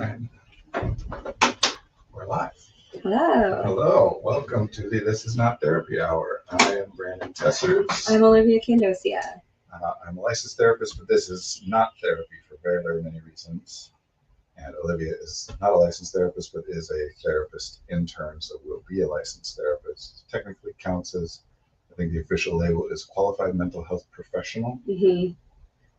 And we're live. Hello. Hello. Welcome to the This Is Not Therapy Hour. I am Brandon Tessers. I'm Olivia Candosia. I'm a licensed therapist, but this is not therapy for very, very many reasons. And Olivia is not a licensed therapist, but is a therapist intern, so will be a licensed therapist. Technically counts as, I think the official label is qualified mental health professional. Mm-hmm.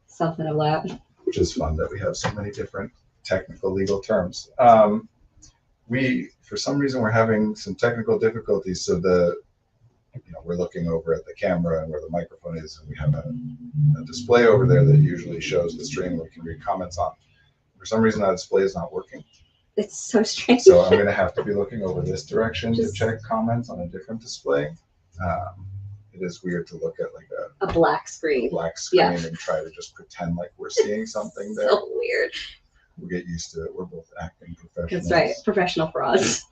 Something of that. Which is fun that we have so many different technical legal terms. For some reason, we're having some technical difficulties. So we're looking over at the camera and where the microphone is, and we have a display over there that usually shows the stream where we can read comments on. For some reason, that display is not working. It's so strange. So I'm going to have to be looking over this direction to check comments on a different display. It is weird to look at like a black screen. And try to just pretend like we're seeing something there. So weird. We'll get used to it. We're both acting professionals. That's right. Professional frauds.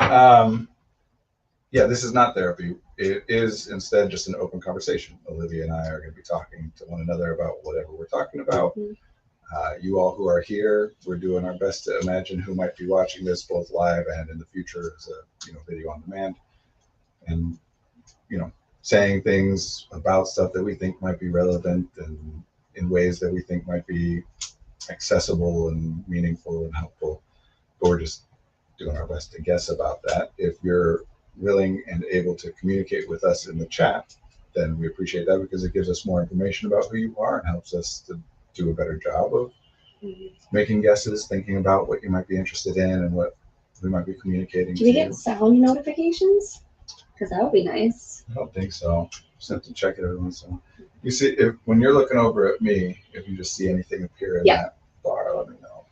Yeah. This is not therapy. It is instead just an open conversation. Olivia and I are going to be talking to one another about whatever we're talking about. Mm-hmm. You all who are here, we're doing our best to imagine who might be watching this both live and in the future as a video on demand. And saying things about stuff that we think might be relevant and in ways that we think might be accessible and meaningful and helpful. But we're just doing our best to guess about that. If you're willing and able to communicate with us in the chat, then we appreciate that because it gives us more information about who you are and helps us to do a better job of making guesses, thinking about what you might be interested in and what we might be communicating. Do we get sound notifications? Because that would be nice. I don't think so. Just have to check it every once in a while. You see, when you're looking over at me, if you just see anything appear in that bar, let me know.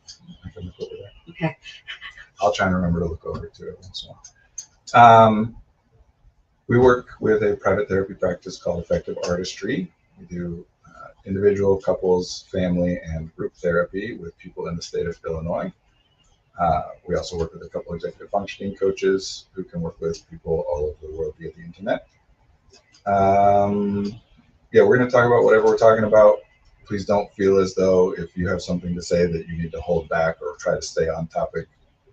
I can look over there. Okay. I'll try and remember to look over to it once in a while. We work with a private therapy practice called Effective Artistry. We do individual, couples, family, and group therapy with people in the state of Illinois. We also work with a couple executive functioning coaches who can work with people all over the world via the internet. We're going to talk about whatever we're talking about. Please don't feel as though if you have something to say that you need to hold back or try to stay on topic.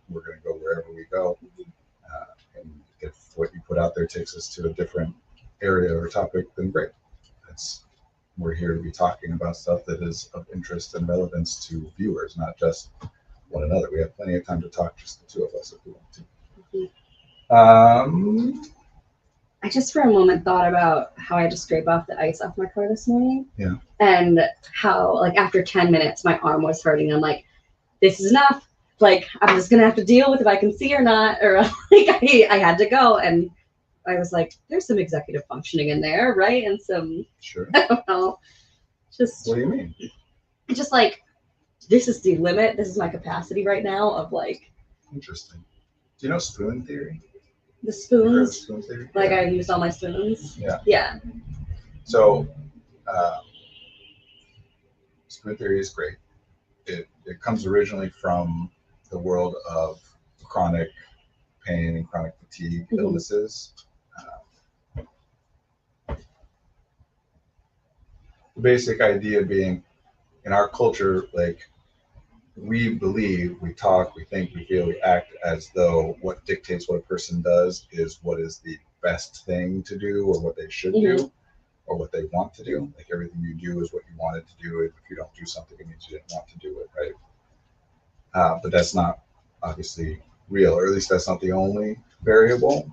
We're going to go wherever we go. And if what you put out there takes us to a different area or topic, then great. We're here to be talking about stuff that is of interest and relevance to viewers, not just one another. We have plenty of time to talk, just the two of us, if we want to. I just for a moment thought about how I had to scrape off the ice off my car this morning. Yeah. And how, like, after 10 minutes, my arm was hurting. I'm like, this is enough. Like, I'm just going to have to deal with if I can see or not. Or, like, I had to go. And I was like, there's some executive functioning in there, right? And some, sure. I don't know. Just. What do you mean? Just like, this is the limit. This is my capacity right now of, like. Interesting. Do you know spoon theory? The spoons, spoon theory? Like I used all my spoons. Yeah. Yeah. So, spoon theory is great. It comes originally from the world of chronic pain and chronic fatigue illnesses. The basic idea being, in our culture, like we believe, we talk, we think, we feel, we act as though what dictates what a person does is what is the best thing to do or what they should do or what they want to do. Like everything you do is what you wanted to do. If you don't do something, it means you didn't want to do it, right? But that's not obviously real, or at least that's not the only variable.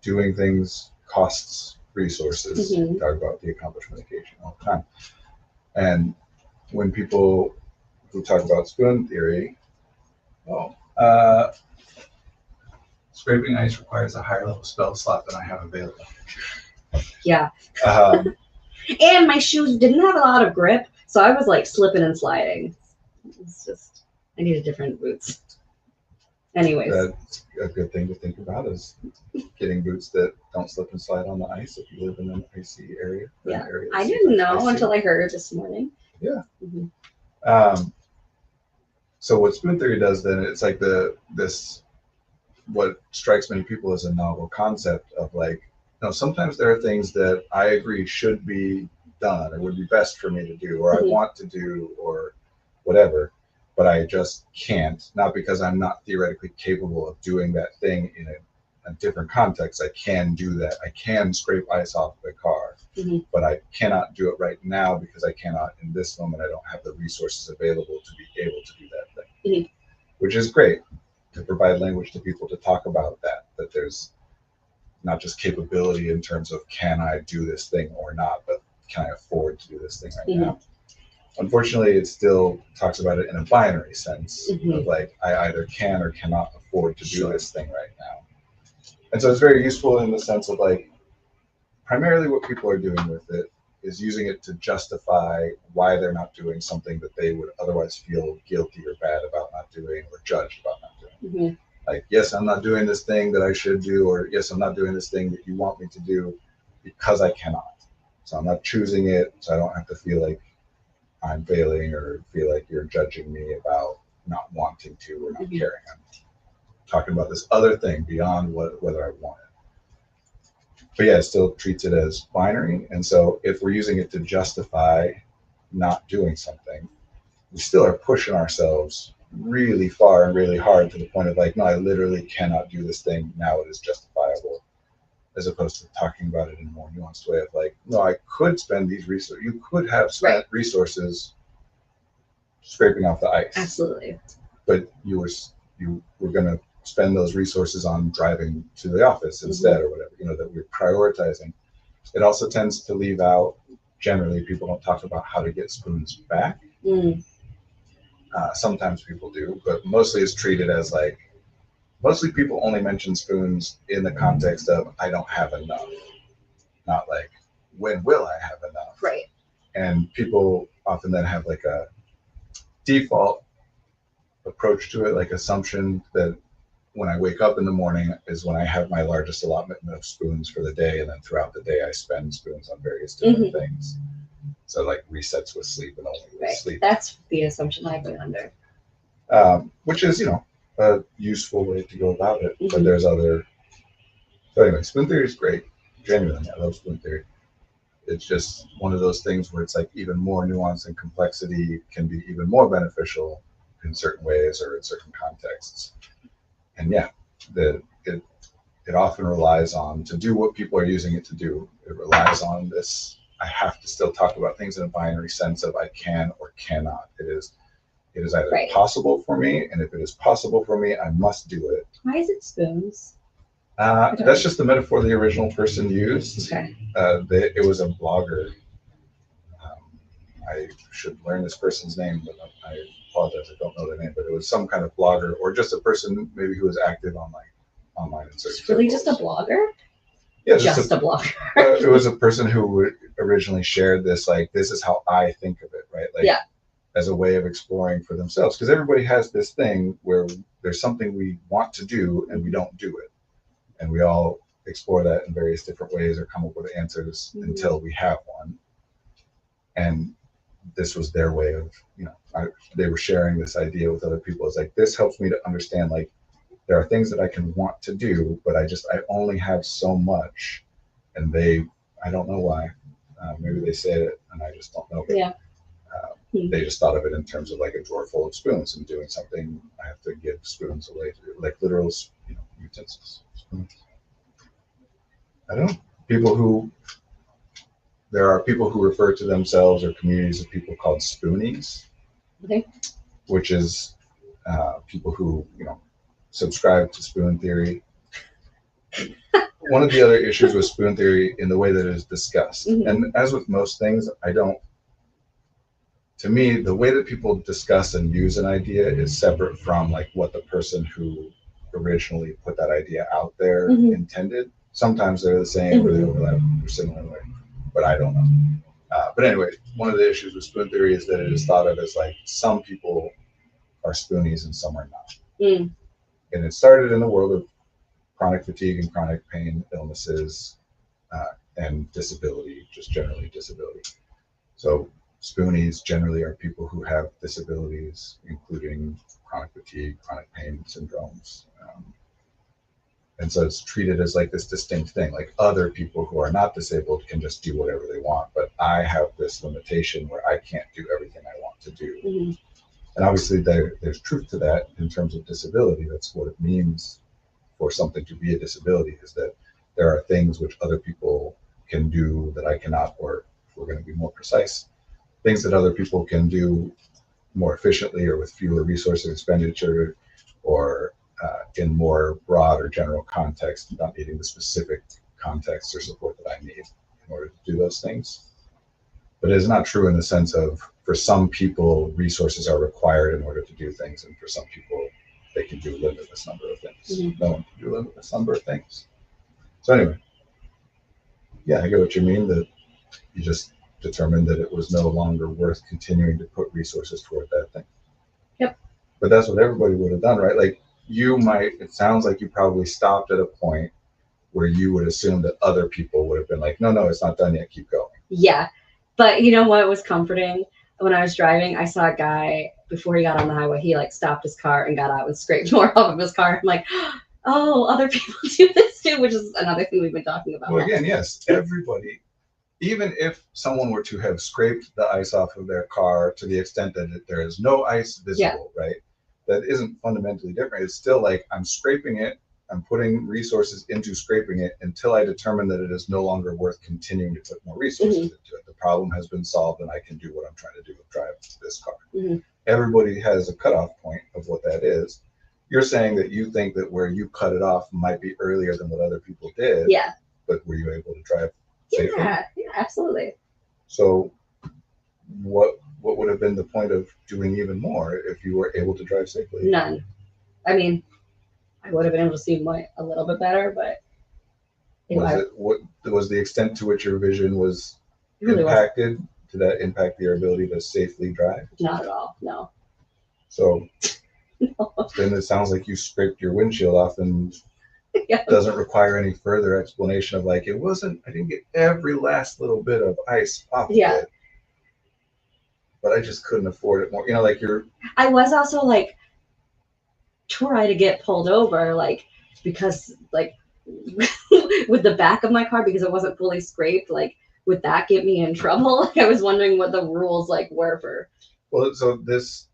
Doing things costs resources. We talk about the accomplishment occasion all the time. And when people who talk about spoon theory, scraping ice requires a higher level spell slot than I have available. Yeah. And my shoes didn't have a lot of grip, so I was like slipping and sliding. It's just, I needed different boots. Anyways. That's a good thing to think about is getting boots that don't slip and slide on the ice if you live in an icy area. Yeah. I didn't know until I heard it this morning. Yeah. So what spoon theory does then, it's like what strikes many people as a novel concept of like, sometimes there are things that I agree should be done or would be best for me to do or I want to do or whatever. but I just can't, not because I'm not theoretically capable of doing that thing in a different context. I can do that. I can scrape ice off of a car, but I cannot do it right now because I cannot in this moment. I don't have the resources available to be able to do that thing, which is great to provide language to people to talk about that there's not just capability in terms of can I do this thing or not, but can I afford to do this thing right now? Unfortunately, it still talks about it in a binary sense of like, I either can or cannot afford to do this thing right now. And so it's very useful in the sense of like, primarily what people are doing with it is using it to justify why they're not doing something that they would otherwise feel guilty or bad about not doing or judged about not doing. Like, yes, I'm not doing this thing that I should do, or yes, I'm not doing this thing that you want me to do because I cannot. So I'm not choosing it, so I don't have to feel like I'm failing or feel like you're judging me about not wanting to or not caring. I'm talking about this other thing beyond whether I want it. But yeah, it still treats it as binary. And so if we're using it to justify not doing something, we still are pushing ourselves really far and really hard to the point of like, no, I literally cannot do this thing. Now it is justifiable, as opposed to talking about it in a more nuanced way of like, no, I could spend these resources. You could have spent resources scraping off the ice. Absolutely. But you were going to spend those resources on driving to the office instead or whatever, that we're prioritizing. It also tends to leave out, generally, people don't talk about how to get spoons back. Sometimes people do, but mostly it's treated as like, mostly people only mention spoons in the context of I don't have enough, not like when will I have enough. Right. And people often then have like a default approach to it, like assumption that when I wake up in the morning is when I have my largest allotment of spoons for the day, and then throughout the day I spend spoons on various different things. So like resets with sleep and only with sleep. That's the assumption I've been under. Which is, a useful way to go about it. But there's other. So anyway, spoon theory is great. Genuinely, I love spoon theory. It's just one of those things where it's like even more nuance and complexity can be even more beneficial in certain ways or in certain contexts. And yeah, it often relies on, to do what people are using it to do, it relies on this, I have to still talk about things in a binary sense of I can or cannot. It is either possible for me, and if it is possible for me, I must do it. Why is it spoons? That's just the metaphor the original person used. Okay. It was a blogger. I should learn this person's name, but I apologize, I don't know their name, but it was some kind of blogger or just a person maybe who was active online in certain It's really circles. just a blogger? Yeah, just a blogger. It was a person who originally shared this, like, this is how I think of it, right? Like, as a way of exploring for themselves. Because everybody has this thing where there's something we want to do and we don't do it. And we all explore that in various different ways or come up with answers until we have one. And this was their way of, they were sharing this idea with other people. It's like, this helps me to understand, like, there are things that I can want to do, but I only have so much. And I don't know why. Maybe they said it and I just don't know. But, they just thought of it in terms of like a drawer full of spoons and doing something. I have to give spoons away to, like, literal, utensils. Spoons. I don't know. There are people who refer to themselves or communities of people called spoonies, which is people who, subscribe to spoon theory. One of the other issues with spoon theory in the way that it is discussed, and as with most things, to me, the way that people discuss and use an idea is separate from like what the person who originally put that idea out there intended. Sometimes they're the same or they overlap or similar way, but I don't know. But anyway, one of the issues with spoon theory is that it is thought of as like some people are spoonies and some are not. And it started in the world of chronic fatigue and chronic pain illnesses and disability, just generally disability. So spoonies generally are people who have disabilities, including chronic fatigue, chronic pain syndromes. And so it's treated as like this distinct thing, like other people who are not disabled can just do whatever they want, but I have this limitation where I can't do everything I want to do. And obviously there's truth to that in terms of disability. That's what it means for something to be a disability, is that there are things which other people can do that I cannot, or if we're going to be more precise, things that other people can do more efficiently or with fewer resource expenditure, or in more broad or general context, not needing the specific context or support that I need in order to do those things. But it is not true in the sense of, for some people, resources are required in order to do things, and for some people, they can do a limitless number of things. Mhm. No one can do a limitless number of things. So anyway, yeah, I get what you mean, that you just determined that it was no longer worth continuing to put resources toward that thing. Yep. But that's what everybody would have done, right? Like, you might, it sounds like you probably stopped at a point where you would assume that other people would have been like, no, it's not done yet, keep going. Yeah. But you know what was comforting? When I was driving, I saw a guy, before he got on the highway, he like stopped his car and got out and scraped more off of his car. I'm like, oh, other people do this too, which is another thing we've been talking about. Well, again, yes, everybody, even if someone were to have scraped the ice off of their car to the extent that there is no ice visible, right? That isn't fundamentally different. It's still like, I'm scraping it, I'm putting resources into scraping it until I determine that it is no longer worth continuing to put more resources into it. The problem has been solved and I can do what I'm trying to do, drive this car. Everybody has a cutoff point of what that is. You're saying that you think that where you cut it off might be earlier than what other people did. Yeah. But were you able to drive safely? Yeah, absolutely. So what would have been the point of doing even more if you were able to drive safely? None. I mean, I would have been able to see a little bit better, but what was the extent to which your vision was really impacted? Did that impact your ability to safely drive? Not at all. No. So then it sounds like you scraped your windshield off, and doesn't require any further explanation of like, I didn't get every last little bit of ice off of it, but I just couldn't afford it more. You know, like I was also like, try to get pulled over, like, because like with the back of my car, because it wasn't fully scraped, like, would that get me in trouble? Like, I was wondering what the rules like were for. Well, so this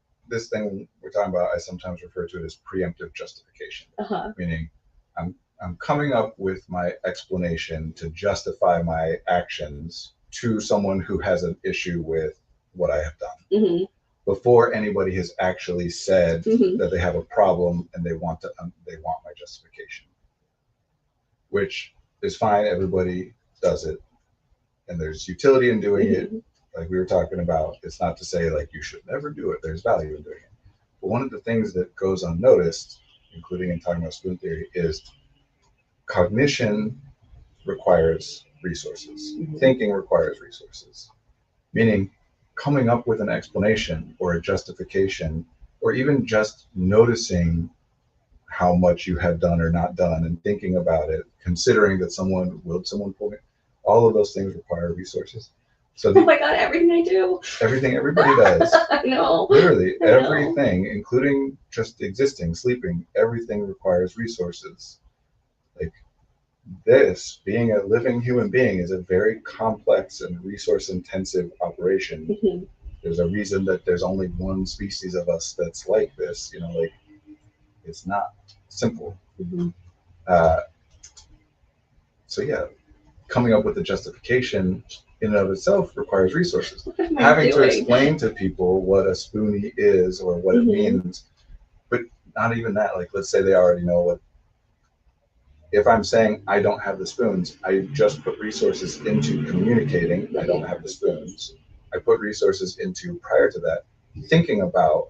thing we're talking about, I sometimes refer to it as preemptive justification, meaning I'm coming up with my explanation to justify my actions to someone who has an issue with what I have done, before anybody has actually said that they have a problem and they want my justification, which is fine. Everybody does it, and there's utility in doing it. Like we were talking about, it's not to say like you should never do it. There's value in doing it. But one of the things that goes unnoticed, including in talking about spoon theory, is cognition requires resources. Thinking requires resources. Meaning, coming up with an explanation or a justification, or even just noticing how much you have done or not done and thinking about it, considering that someone pull me, all of those things require resources. So oh my God, everything I do. Everything everybody does. I know. Literally everything, including just existing, sleeping, everything requires resources. Like this, being a living human being is a very complex and resource intensive operation. There's a reason that there's only one species of us that's like this, you know, like it's not simple. So yeah, coming up with a justification in and of itself requires resources. Having to explain to people what a spoonie is or what it means, but not even that. Like, let's say they already know what. If I'm saying I don't have the spoons, I just put resources into communicating I don't have the spoons. I put resources into, prior to that, thinking about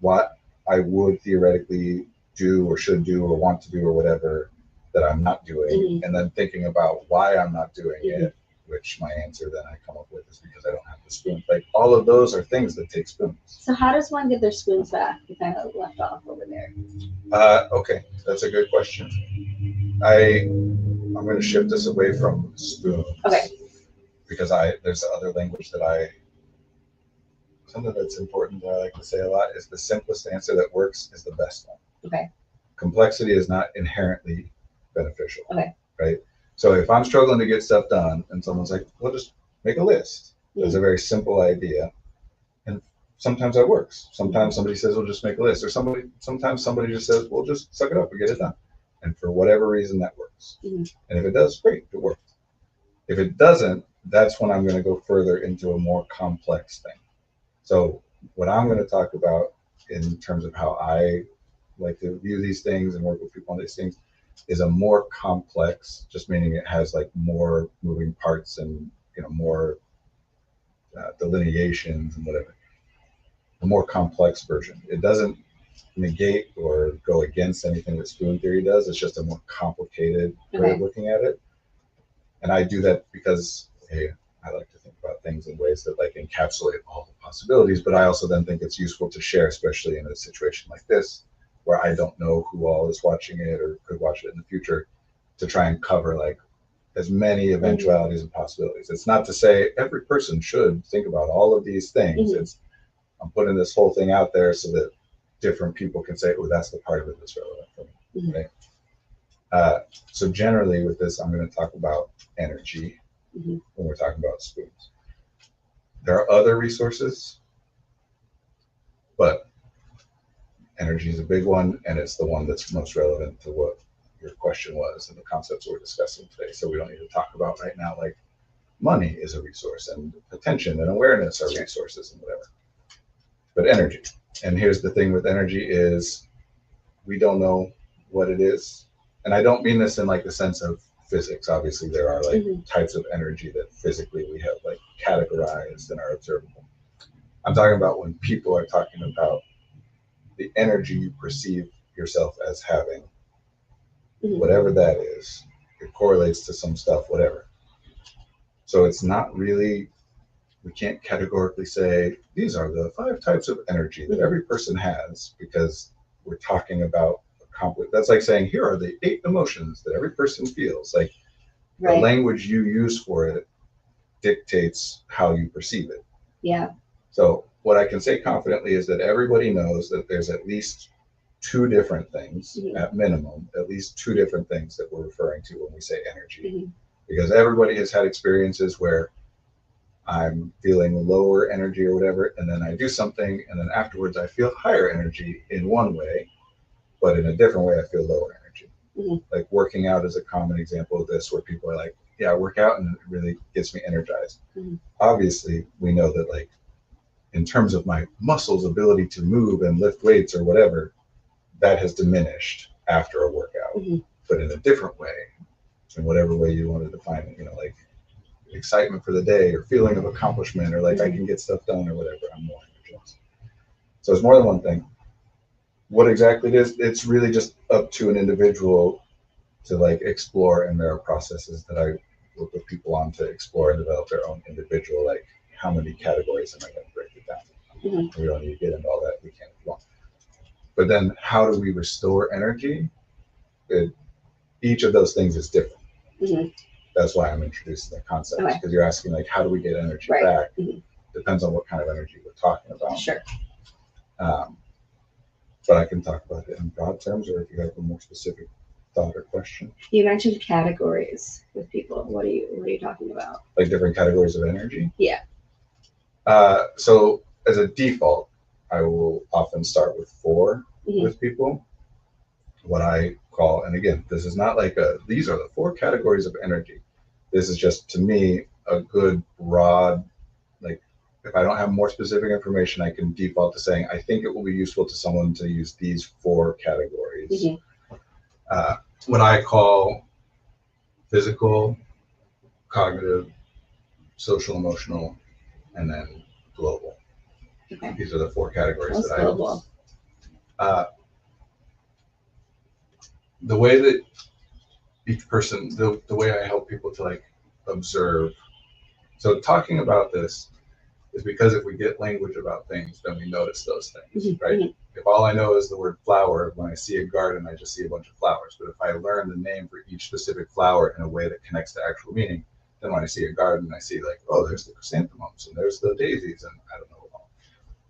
what I would theoretically do or should do or want to do or whatever that I'm not doing, and then thinking about why I'm not doing it, which my answer then I come up with is because I don't have the spoons. Like all of those are things that take spoons. So how does one get their spoons back? We kind of left off over there. Okay, that's a good question. I'm going to shift us away from spoons. Okay. Because there's other language that something that's important that I like to say a lot is the simplest answer that works is the best one. Okay. Complexity is not inherently beneficial. Okay. Right? So if I'm struggling to get stuff done and someone's like, well, just make a list. That's a very simple idea. And sometimes that works. Sometimes somebody says, we'll just make a list, or sometimes somebody just says, we'll just suck it up and get it done. And for whatever reason, that works. And if it does, great, it worked. If it doesn't, that's when I'm going to go further into a more complex thing. So what I'm going to talk about in terms of how I like to view these things and work with people on these things is a more complex, just meaning it has like more moving parts and, you know, more delineations and whatever. A more complex version. It doesn't negate or go against anything that spoon theory does. It's just a more complicated way of looking at it. And I do that because, hey, I like to think about things in ways that like encapsulate all the possibilities, but I also then think it's useful to share, especially in a situation like this, where I don't know who all is watching it or could watch it in the future, to try and cover like as many eventualities and possibilities. It's not to say every person should think about all of these things. It's, I'm putting this whole thing out there so that different people can say, oh, that's the part of it that's relevant for me. Right? So generally with this, I'm going to talk about energy when we're talking about spoons. There are other resources, but energy is a big one, and it's the one that's most relevant to what your question was and the concepts we're discussing today. So we don't need to talk about right now, like money is a resource and attention and awareness are resources and whatever. But energy, and here's the thing with energy is we don't know what it is. And I don't mean this in like the sense of physics. Obviously there are like types of energy that physically we have like categorized and are observable. I'm talking about when people are talking about the energy you perceive yourself as having, whatever that is, it correlates to some stuff, whatever. So it's not really, we can't categorically say these are the 5 types of energy that every person has, because we're talking about a complex. That's like saying here are the 8 emotions that every person feels. Like the language you use for it dictates how you perceive it. Yeah. So what I can say confidently is that everybody knows that there's at least 2 different things, at minimum, at least 2 different things that we're referring to when we say energy. Because everybody has had experiences where I'm feeling lower energy or whatever, and then I do something, and then afterwards I feel higher energy in one way, but in a different way I feel lower energy. Like working out is a common example of this, where people are like, yeah, I work out and it really gets me energized. Obviously, we know that like in terms of my muscles' ability to move and lift weights or whatever, that has diminished after a workout, but in a different way, in whatever way you want to define it, you know, like excitement for the day or feeling of accomplishment or like I can get stuff done or whatever, I'm more energized. So it's more than one thing. What exactly it is, it's really just up to an individual to like explore, and there are processes that I work with people on to explore and develop their own individual, like how many categories am I going to break it down? We don't need to get into all that, we can if you want. But then how do we restore energy? Each of those things is different. That's why I'm introducing the concept, because you're asking like, how do we get energy back? Depends on what kind of energy we're talking about. Sure. But I can talk about it in broad terms, or if you have a more specific thought or question. You mentioned categories with people. What are you talking about? Like different categories of energy? Yeah. So as a default, I will often start with 4 with people. What I call, and again, this is not like these are the 4 categories of energy. This is just, to me, a good broad, like if I don't have more specific information, I can default to saying, I think it will be useful to someone to use these 4 categories. What I call physical, cognitive, social, emotional, and then global. These are the 4 categories that global? The way that each person, the way I help people to like observe. So talking about this is because if we get language about things, then we notice those things, right? If all I know is the word flower, when I see a garden, I just see a bunch of flowers. But if I learn the name for each specific flower in a way that connects to actual meaning, then when I see a garden, I see like, oh, there's the chrysanthemums and there's the daisies and I don't know what all,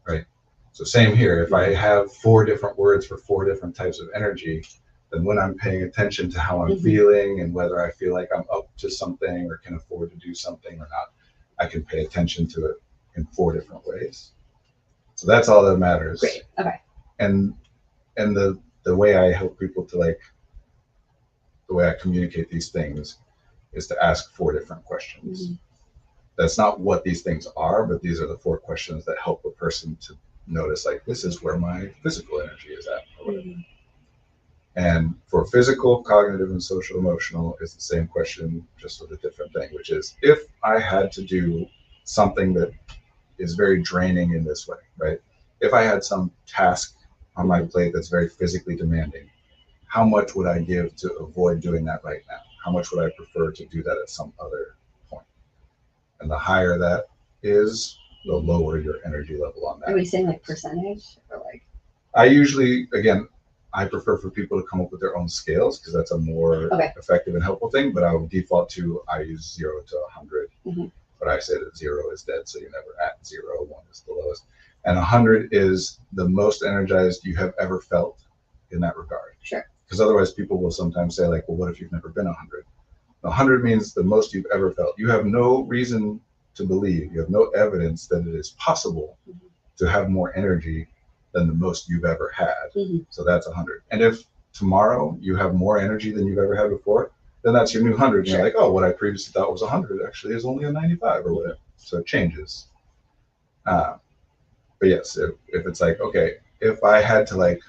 right? So same here. If I have 4 different words for 4 different types of energy, then when I'm paying attention to how I'm feeling and whether I feel like I'm up to something or can afford to do something or not, I can pay attention to it in 4 different ways. So that's all that matters. Great. Okay. And the way I help people to like, the way I communicate these things is to ask 4 different questions. That's not what these things are, but these are the 4 questions that help a person to notice, like, this is where my physical energy is at, or whatever. And for physical, cognitive, and social emotional, it's the same question, just with a different thing, which is, if I had to do something that is very draining in this way, right? If I had some task on my plate that's very physically demanding, how much would I give to avoid doing that right now? How much would I prefer to do that at some other point? And the higher that is, the lower your energy level on that. Are we saying like percentage or like? I usually, again, I prefer for people to come up with their own scales because that's a more effective and helpful thing. But I would default to, I use 0 to 100. But I say that 0 is dead, so you're never at 0. 1 is the lowest. And 100 is the most energized you have ever felt in that regard. Sure. Because otherwise people will sometimes say like, well, what if you've never been 100? 100 means the most you've ever felt. You have no reason to believe, you have no evidence that it is possible to have more energy than the most you've ever had. So that's 100. And if tomorrow you have more energy than you've ever had before, then that's your new 100. And you're like, oh, what I previously thought was 100 actually is only a 95 or whatever. So it changes. But yes, if it's like, okay, if I had to like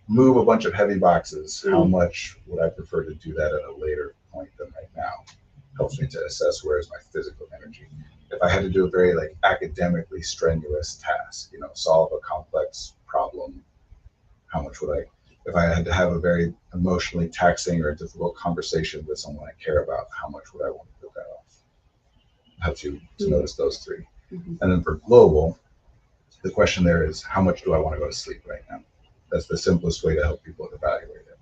move a bunch of heavy boxes, how much would I prefer to do that at a later point than right now? Helps me to assess where is my physical energy. If I had to do a very like academically strenuous task, you know, solve a complex problem, how much would I, if I had to have a very emotionally taxing or difficult conversation with someone I care about, how much would I want to put that off? I have to notice those 3. And then for global, the question there is, how much do I want to go to sleep right now? That's the simplest way to help people evaluate it.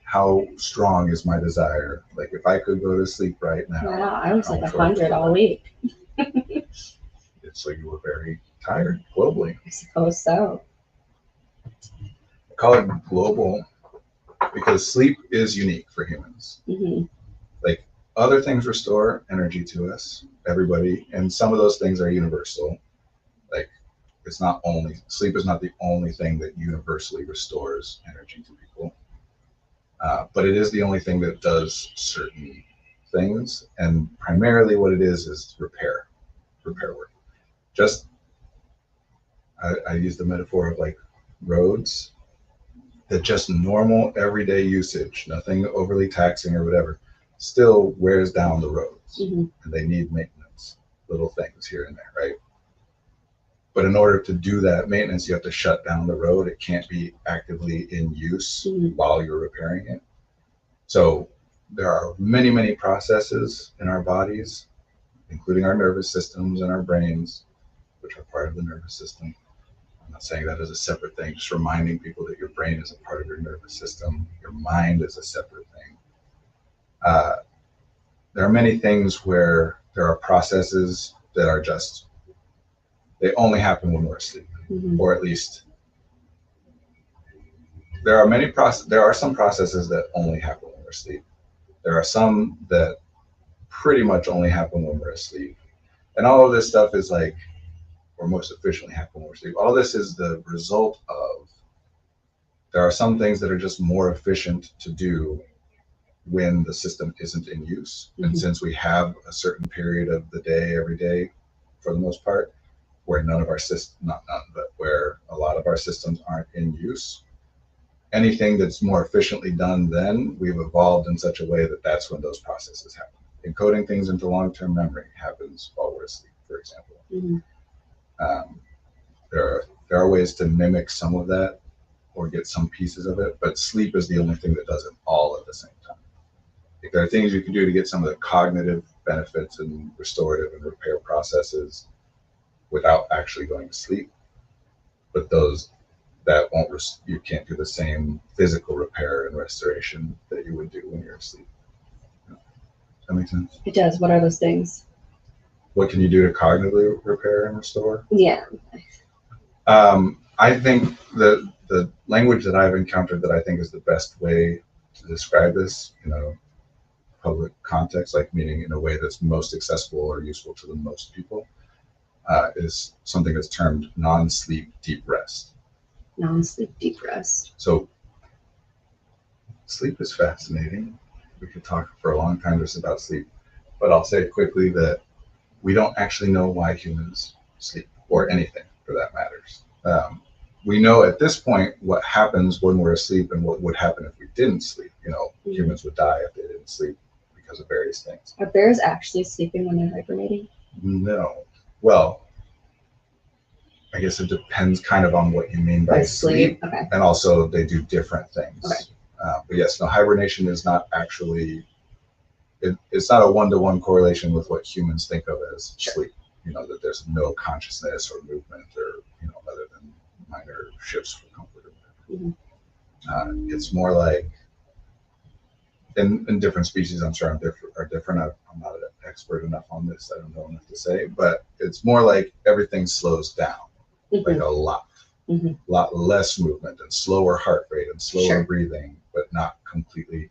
How strong is my desire? Like if I could go to sleep right now. Wow, I was like 100 all week. So you were very tired globally. I suppose so. I call it global because sleep is unique for humans. Like other things restore energy to us, everybody, and some of those things are universal. Like it's not only, sleep is not the only thing that universally restores energy to people. But it is the only thing that does certain things, and primarily what it is repair work. Just, I use the metaphor of like roads, that just normal everyday usage, nothing overly taxing or whatever, still wears down the roads, and they need maintenance, little things here and there, right? But in order to do that maintenance, you have to shut down the road. It can't be actively in use while you're repairing it. So there are many, many processes in our bodies, including our nervous systems and our brains, which are part of the nervous system. I'm not saying that as a separate thing, just reminding people that your brain is a part of your nervous system. Your mind is a separate thing. There are many things where there are processes that are just, they only happen when we're asleep, or at least there are some processes that only happen when we're asleep. There are some that pretty much only happen when we're asleep. And all of this stuff is like, or most efficiently happen when we're asleep. All this is the result of, there are some things that are just more efficient to do when the system isn't in use. And since we have a certain period of the day, every day, for the most part, where none of our systems, not none, but where a lot of our systems aren't in use, anything that's more efficiently done then, we've evolved in such a way that that's when those processes happen. Encoding things into long-term memory happens while we're asleep, for example. There are ways to mimic some of that or get some pieces of it, but sleep is the only thing that does it all at the same time. Like there are things you can do to get some of the cognitive benefits and restorative and repair processes without actually going to sleep, but those that won't, you can't do the same physical repair and restoration that you would do when you're asleep. Does that make sense? It does. What are those things? What can you do to cognitively repair and restore? Yeah. I think the language that I've encountered that I think is the best way to describe this, public context, like meaning in a way that's most accessible or useful to the most people, is something that's termed non-sleep deep rest. Non-sleep deep rest. So sleep is fascinating. We could talk for a long time just about sleep, but I'll say quickly that we don't actually know why humans sleep, or anything for that matters. We know at this point what happens when we're asleep and what would happen if we didn't sleep. Humans would die if they didn't sleep because of various things. Are bears actually sleeping when they're hibernating? No. Well, I guess it depends kind of on what you mean by sleep. Okay. And also they do different things. Okay. But yes, no, hibernation is not actually, it's not a one-to-one correlation with what humans think of as sleep. That there's no consciousness or movement or, other than minor shifts for comfort or whatever. It's more like, in different species, I'm sure are different. I'm not an expert enough on this. I don't know enough to say, but it's more like everything slows down, like a lot. Lot less movement and slower heart rate and slower breathing, but not completely.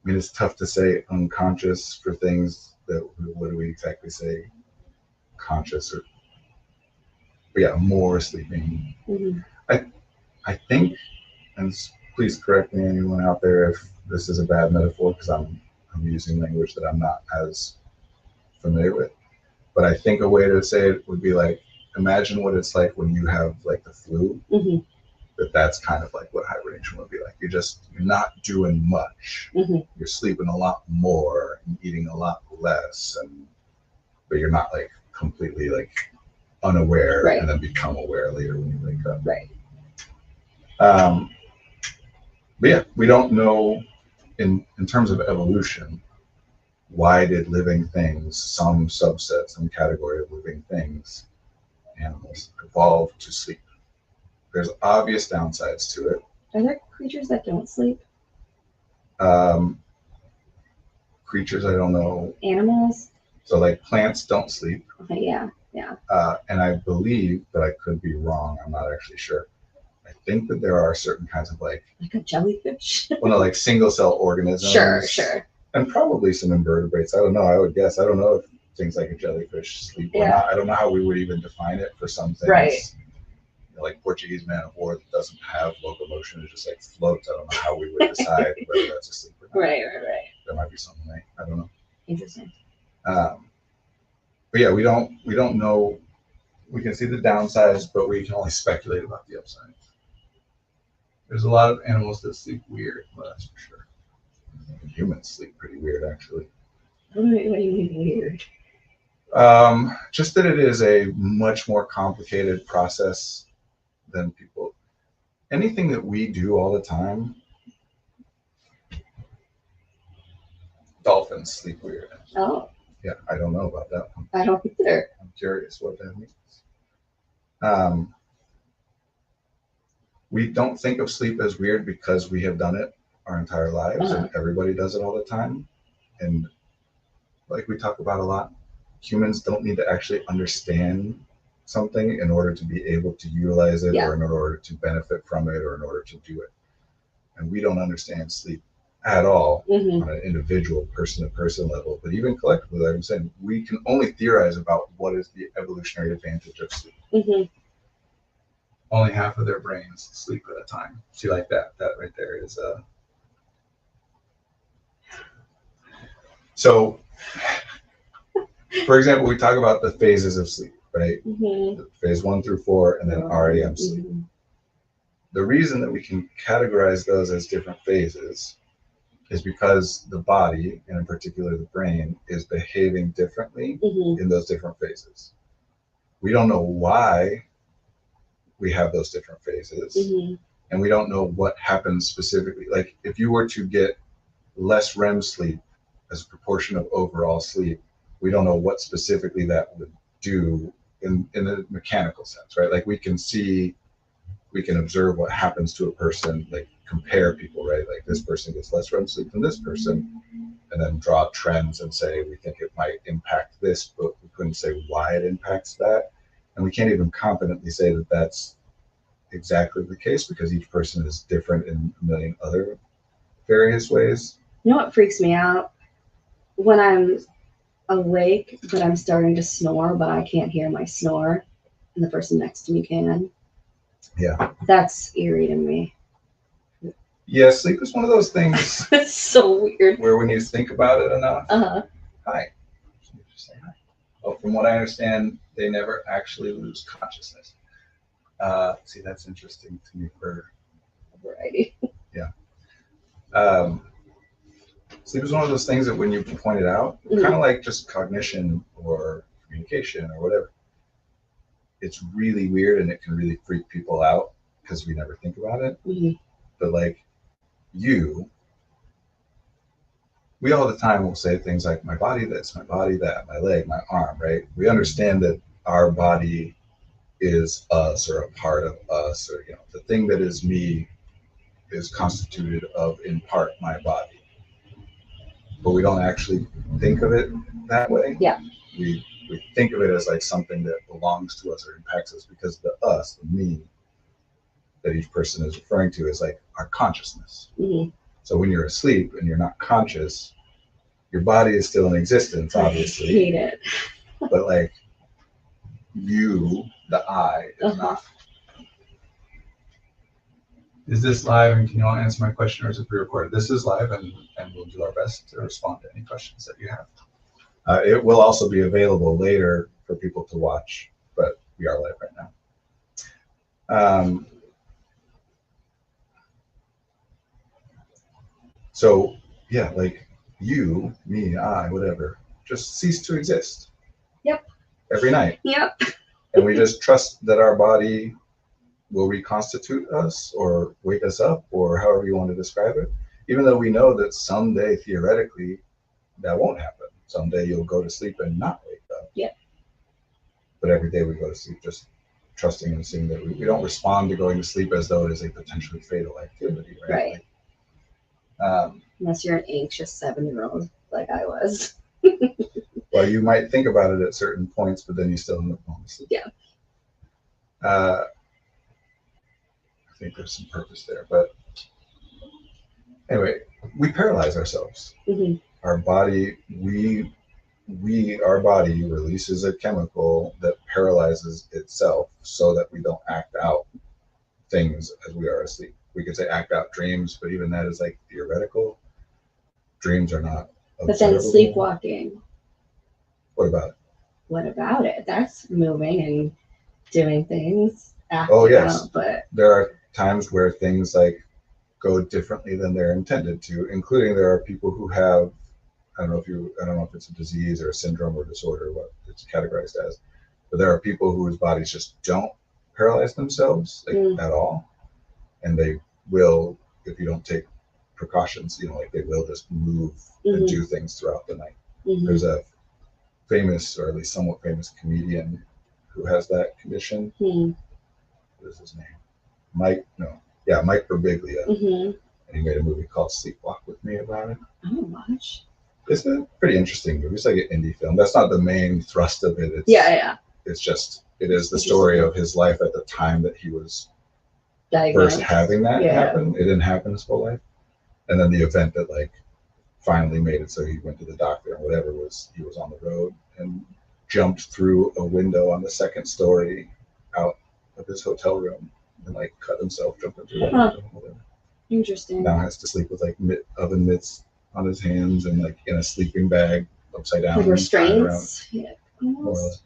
I mean, it's tough to say unconscious for things that, what do we exactly say? Conscious or, but yeah, more sleeping. I think, and please correct me, anyone out there, if this is a bad metaphor, because I'm using language that I'm not as familiar with. But I think a way to say it would be like, imagine what it's like when you have like the flu. That's kind of like what hibernation would be like. You're not doing much. You're sleeping a lot more and eating a lot less, but you're not like completely like unaware and then become aware later when you wake up. But yeah, we don't know in terms of evolution, why did living things, some subset, some category of living things, animals, evolve to sleep? There's obvious downsides to it. Are there creatures that don't sleep? Creatures, I don't know. Animals? So like plants don't sleep. Okay, yeah. And I believe, but I could be wrong, I'm not actually sure. I think that there are certain kinds of like a jellyfish? Well, no, like single cell organisms. Sure. And probably some invertebrates. I don't know. I would guess. I don't know if things like a jellyfish sleep or not. I don't know how we would even define it for some things. Like Portuguese man of war that doesn't have locomotion, it just like floats. I don't know how we would decide whether that's a sleep or not. Right. There might be something like, I don't know. Interesting. But yeah, we don't know. We can see the downsides, but we can only speculate about the upsides. There's a lot of animals that sleep weird, well, that's for sure. Humans sleep pretty weird, actually. What do you mean weird? Just that it is a much more complicated process than people. Anything that we do all the time. Dolphins sleep weird. Oh. Yeah, I don't know about that one. I don't either. I'm curious what that means. We don't think of sleep as weird because we have done it our entire lives, and everybody does it all the time. And like we talk about a lot, humans don't need to actually understand something in order to be able to utilize it or in order to benefit from it or in order to do it. And we don't understand sleep at all on an individual person-to-person level, but even collectively, like I'm saying, we can only theorize about what is the evolutionary advantage of sleep. Only half of their brains sleep at a time. See, like that right there is So, for example, we talk about the phases of sleep, right? Phase 1 through 4, and then REM sleep. The reason that we can categorize those as different phases is because the body, and in particular the brain, is behaving differently in those different phases. We don't know why we have those different phases, and we don't know what happens specifically. Like if you were to get less REM sleep as a proportion of overall sleep, we don't know what specifically that would do in the mechanical sense, right? Like we can observe what happens to a person, like compare people, right? Like this person gets less REM sleep than this person, and then draw trends and say we think it might impact this, but we couldn't say why it impacts that. And we can't even confidently say that that's exactly the case because each person is different in a million other various ways. You know what freaks me out? When I'm awake, but I'm starting to snore, but I can't hear my snore, and the person next to me can. Yeah. That's eerie to me. Yeah, sleep is one of those things It's so weird. where when you think about it enough, Uh-huh. hi. You just say hi. Well, from what I understand, they never actually lose consciousness. See, that's interesting to me for Variety. Sleep is one of those things that when you point it out, kind of like just cognition or communication or whatever, it's really weird and it can really freak people out because we never think about it. Mm-hmm. But like we all the time will say things like my body this, my body that, my leg, my arm, right? We understand that our body is us or a part of us, or the thing that is me is constituted of in part my body. But we don't actually think of it that way. Yeah. We think of it as like something that belongs to us or impacts us because the us, the me that each person is referring to is like our consciousness. Mm-hmm. So when you're asleep and you're not conscious, your body is still in existence, obviously. I hate it. But like you, the I, is not. Is this live and can you all answer my question, or is it pre-recorded? This is live and we'll do our best to respond to any questions that you have. It will also be available later for people to watch, but we are live right now. So yeah, like you, me, I, whatever, just cease to exist. Yep. Every night. Yep. And we just trust that our body will reconstitute us or wake us up or however you want to describe it, even though we know that someday theoretically that won't happen. Someday you'll go to sleep and not wake up. Yeah. But every day we go to sleep just trusting and seeing that we don't respond to going to sleep as though it is a potentially fatal activity, right? Right. Unless you're an anxious 7-year-old like I was. Well, you might think about it at certain points, but then you still end up falling asleep. Yeah. I think there's some purpose there, but anyway, we paralyze ourselves. Mm-hmm. Our body, our body releases a chemical that paralyzes itself so that we don't act out things as we are asleep. We could say act out dreams, but even that is like theoretical. Dreams are not observable. But then sleepwalking. What about it? What about it? That's moving and doing things. Oh yes, out, but there are times where things like go differently than they're intended to, including there are people who have, I don't know if it's a disease or a syndrome or disorder, what it's categorized as, but there are people whose bodies just don't paralyze themselves at all. And they will, if you don't take precautions, like they will just move and do things throughout the night. Mm-hmm. There's a famous, or at least somewhat famous comedian who has that condition. Mm-hmm. What is his name? Mike Birbiglia. Mm-hmm. And he made a movie called Sleepwalk with Me about it. I don't watch. It's a pretty interesting movie. It's like an indie film. That's not the main thrust of it. It's just, it is the story of his life at the time that he was diagnosed. First having that happen. It didn't happen his whole life. And then the event that like finally made it so he went to the doctor and whatever was, he was on the road and jumped through a window on the second story out of his hotel room and like cut himself jumping through that window and whatever. Interesting. Now has to sleep with like oven mitts on his hands and like in a sleeping bag upside down. Like restraints. Yeah. More or less.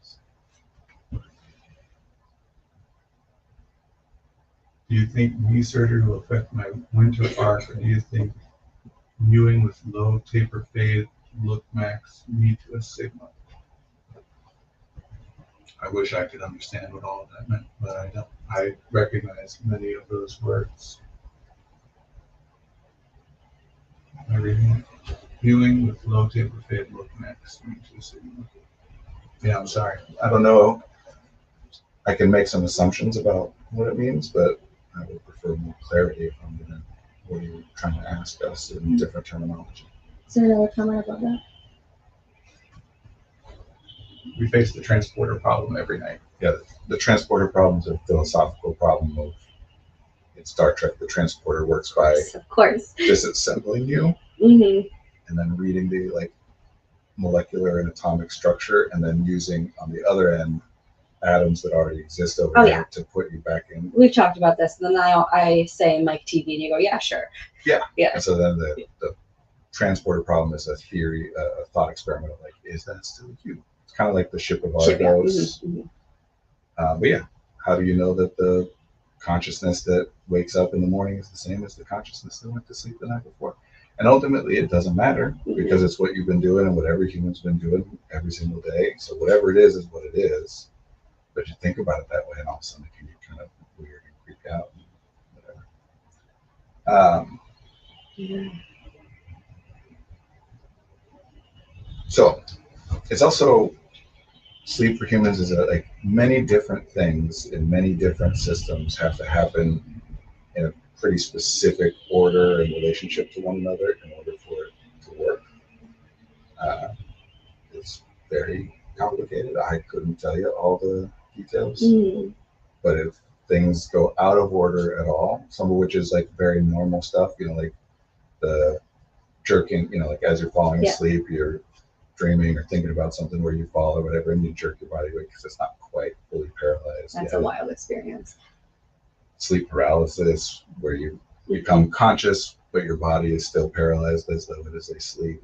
Do you think knee surgery will affect my winter arc, or do you think mewing with low taper fade look max me to a sigma? I wish I could understand what all of that meant, but I don't. I recognize many of those words. Am I reading it? Mewing with low taper fade look max me to a sigma. Yeah, I'm sorry. I don't know. I can make some assumptions about what it means, but I would prefer more clarity from what you're trying to ask us in different terminology. Is there another comment about that? We face the transporter problem every night. Yeah, the transporter problem is a philosophical problem of, in Star Trek, the transporter works by of course disassembling you and then reading the molecular and atomic structure, and then using on the other end atoms that already exist over Oh, there yeah. to put you back in. We've talked about this, and then I say Mike TV, and you go, yeah, sure. Yeah. Yeah. And so then the transporter problem is a theory, a thought experiment of like, is that still you? It's kind of like the ship of Argos. But yeah, how do you know that the consciousness that wakes up in the morning is the same as the consciousness that went to sleep the night before? And ultimately, it doesn't matter because it's what you've been doing and what every human's been doing every single day. So whatever it is what it is. But you think about it that way, and all of a sudden it can get kind of weird and creepy out and whatever. So it's also sleep for humans is like many different things in many different systems have to happen in a pretty specific order and relationship to one another in order for it to work. It's very complicated. I couldn't tell you all the details, but if things go out of order at all, some of which is like very normal stuff, like the jerking, like as you're falling asleep, you're dreaming or thinking about something where you fall or whatever, and you jerk your body awake because it's not quite fully paralyzed. That's a wild experience. Sleep paralysis, where you become conscious, but your body is still paralyzed as though it is asleep.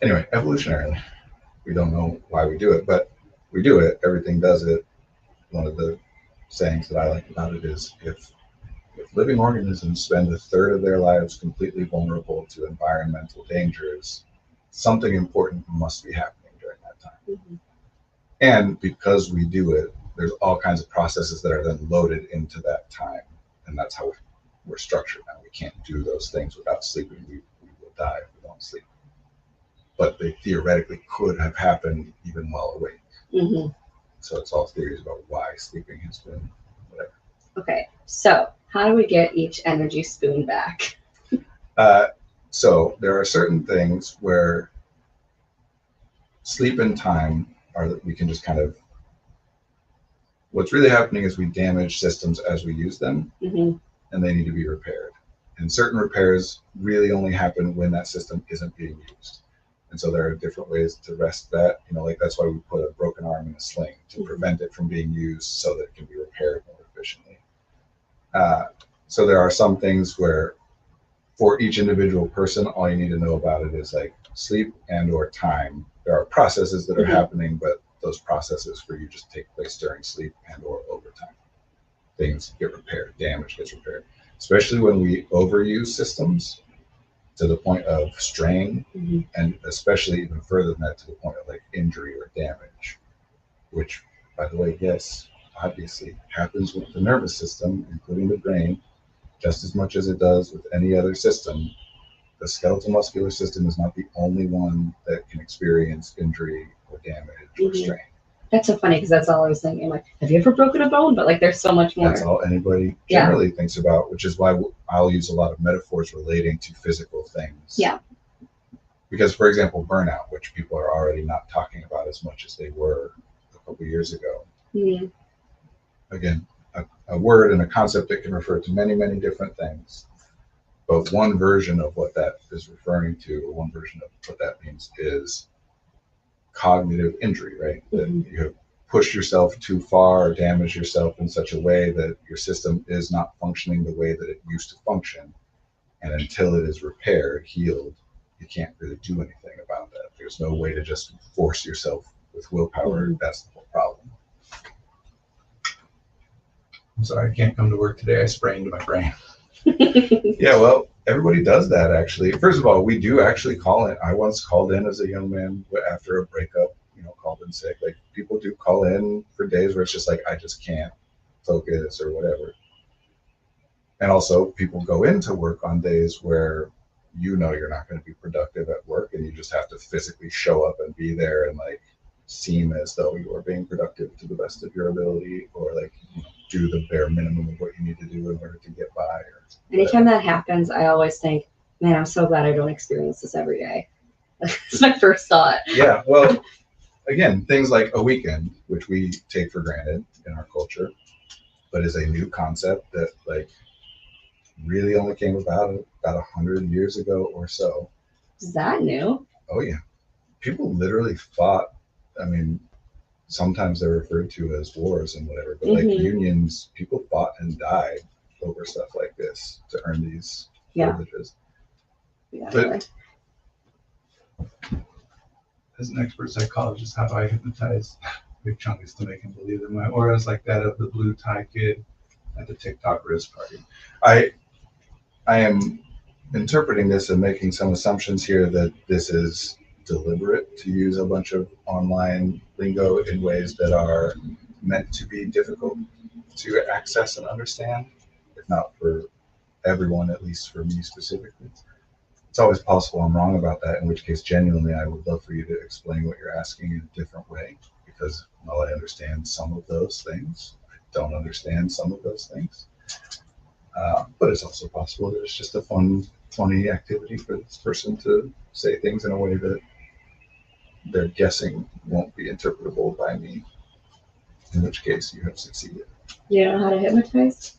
Anyway, evolutionarily, we don't know why we do it, but we do it. Everything does it. One of the sayings that I like about it is if living organisms spend a third of their lives completely vulnerable to environmental dangers, something important must be happening during that time. And because we do it, there's all kinds of processes that are then loaded into that time. And that's how we're structured now. We can't do those things without sleeping. We will die if we don't sleep. But they theoretically could have happened even while awake. So it's all theories about why sleeping has been whatever. Okay, so how do we get each energy spoon back? So there are certain things where sleep and time are that we can just kind of, what's really happening is we damage systems as we use them, and they need to be repaired. And certain repairs really only happen when that system isn't being used. And so there are different ways to rest that, like that's why we put a broken arm in a sling to prevent it from being used so that it can be repaired more efficiently. So there are some things where for each individual person, all you need to know about it is like sleep and or time. There are processes that are happening, but those processes for you just take place during sleep and or overtime. Things get repaired, damage gets repaired, especially when we overuse systems to the point of strain, and especially even further than that to the point of like injury or damage, which, by the way, yes, obviously happens with the nervous system, including the brain, just as much as it does with any other system. The skeletal muscular system is not the only one that can experience injury or damage or strain. That's so funny because that's all I was thinking. I'm like, have you ever broken a bone? But like, there's so much more. That's all anybody generally thinks about, which is why I'll use a lot of metaphors relating to physical things. Yeah. Because, for example, burnout, which people are already not talking about as much as they were a couple years ago. Again, a word and a concept that can refer to many, many different things. But one version of what that is referring to, or one version of what that means, is cognitive injury, right? That you have pushed yourself too far or damaged yourself in such a way that your system is not functioning the way that it used to function. And until it is repaired, healed, you can't really do anything about that. There's no way to just force yourself with willpower. That's the whole problem. I'm sorry, I can't come to work today. I sprained my brain. Yeah, well, everybody does that, actually. First of all, we do actually call in. I once called in as a young man after a breakup, called in sick. Like, people do call in for days where it's just like, I just can't focus or whatever. And also, people go into work on days where you're not going to be productive at work, and you just have to physically show up and be there and like seem as though you are being productive to the best of your ability, or like do the bare minimum of what you need to do in order to get by. Or anytime that happens, I always think, man, I'm so glad I don't experience this every day. That's my first thought. Yeah, well, again, things like a weekend, which we take for granted in our culture, but is a new concept that like really only came about 100 years ago or so. Is that new? Oh yeah, people literally fought. I mean, sometimes they're referred to as wars and whatever, but like Mhm. unions, people fought and died over stuff like this to earn these Yeah. privileges. Yeah, But really. As an expert psychologist, how do I hypnotize big chunkies to make him believe in my auras like that of the blue tie kid at the TikTok Riz party? I am interpreting this and making some assumptions here that this is deliberate to use a bunch of online lingo in ways that are meant to be difficult to access and understand, if not for everyone, at least for me specifically. It's always possible I'm wrong about that, in which case, genuinely, I would love for you to explain what you're asking in a different way, because while I understand some of those things, I don't understand some of those things. But it's also possible that it's just a funny activity for this person to say things in a way that they're guessing won't be interpretable by me, in which case you have succeeded. You don't know how to hypnotize?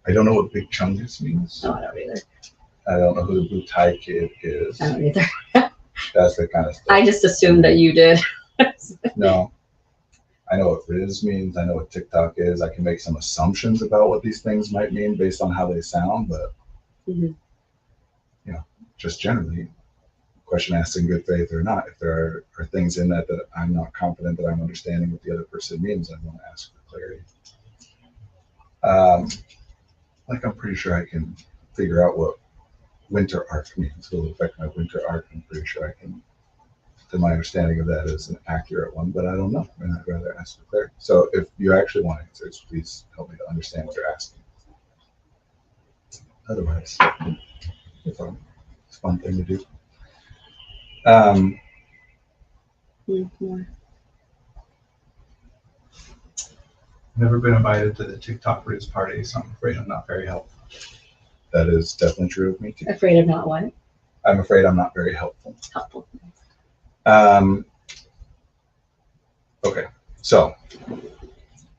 I don't know what big chungus means. No, I don't either. I don't know who the blue tie kid is. I don't either. That's the kind of stuff. I just assumed that you did. No. I know what Riz means. I know what TikTok is. I can make some assumptions about what these things might mean based on how they sound, but Mhm. just generally, question asked in good faith or not. If there are things in that I'm not confident that I'm understanding what the other person means, I want to ask for clarity. Like I'm pretty sure I can figure out what winter arc means. Will it affect my winter arc? I'm pretty sure I can. That my understanding of that is an accurate one, but I don't know, and I'd rather ask for clarity. So if you actually want answers, please help me to understand what you're asking. Otherwise, it's a fun thing to do. Mhm. Never been invited to the TikTok Riz party, so I'm afraid I'm not very helpful. That is definitely true of me too. Afraid of not what? I'm afraid I'm not very helpful. Helpful. Okay, so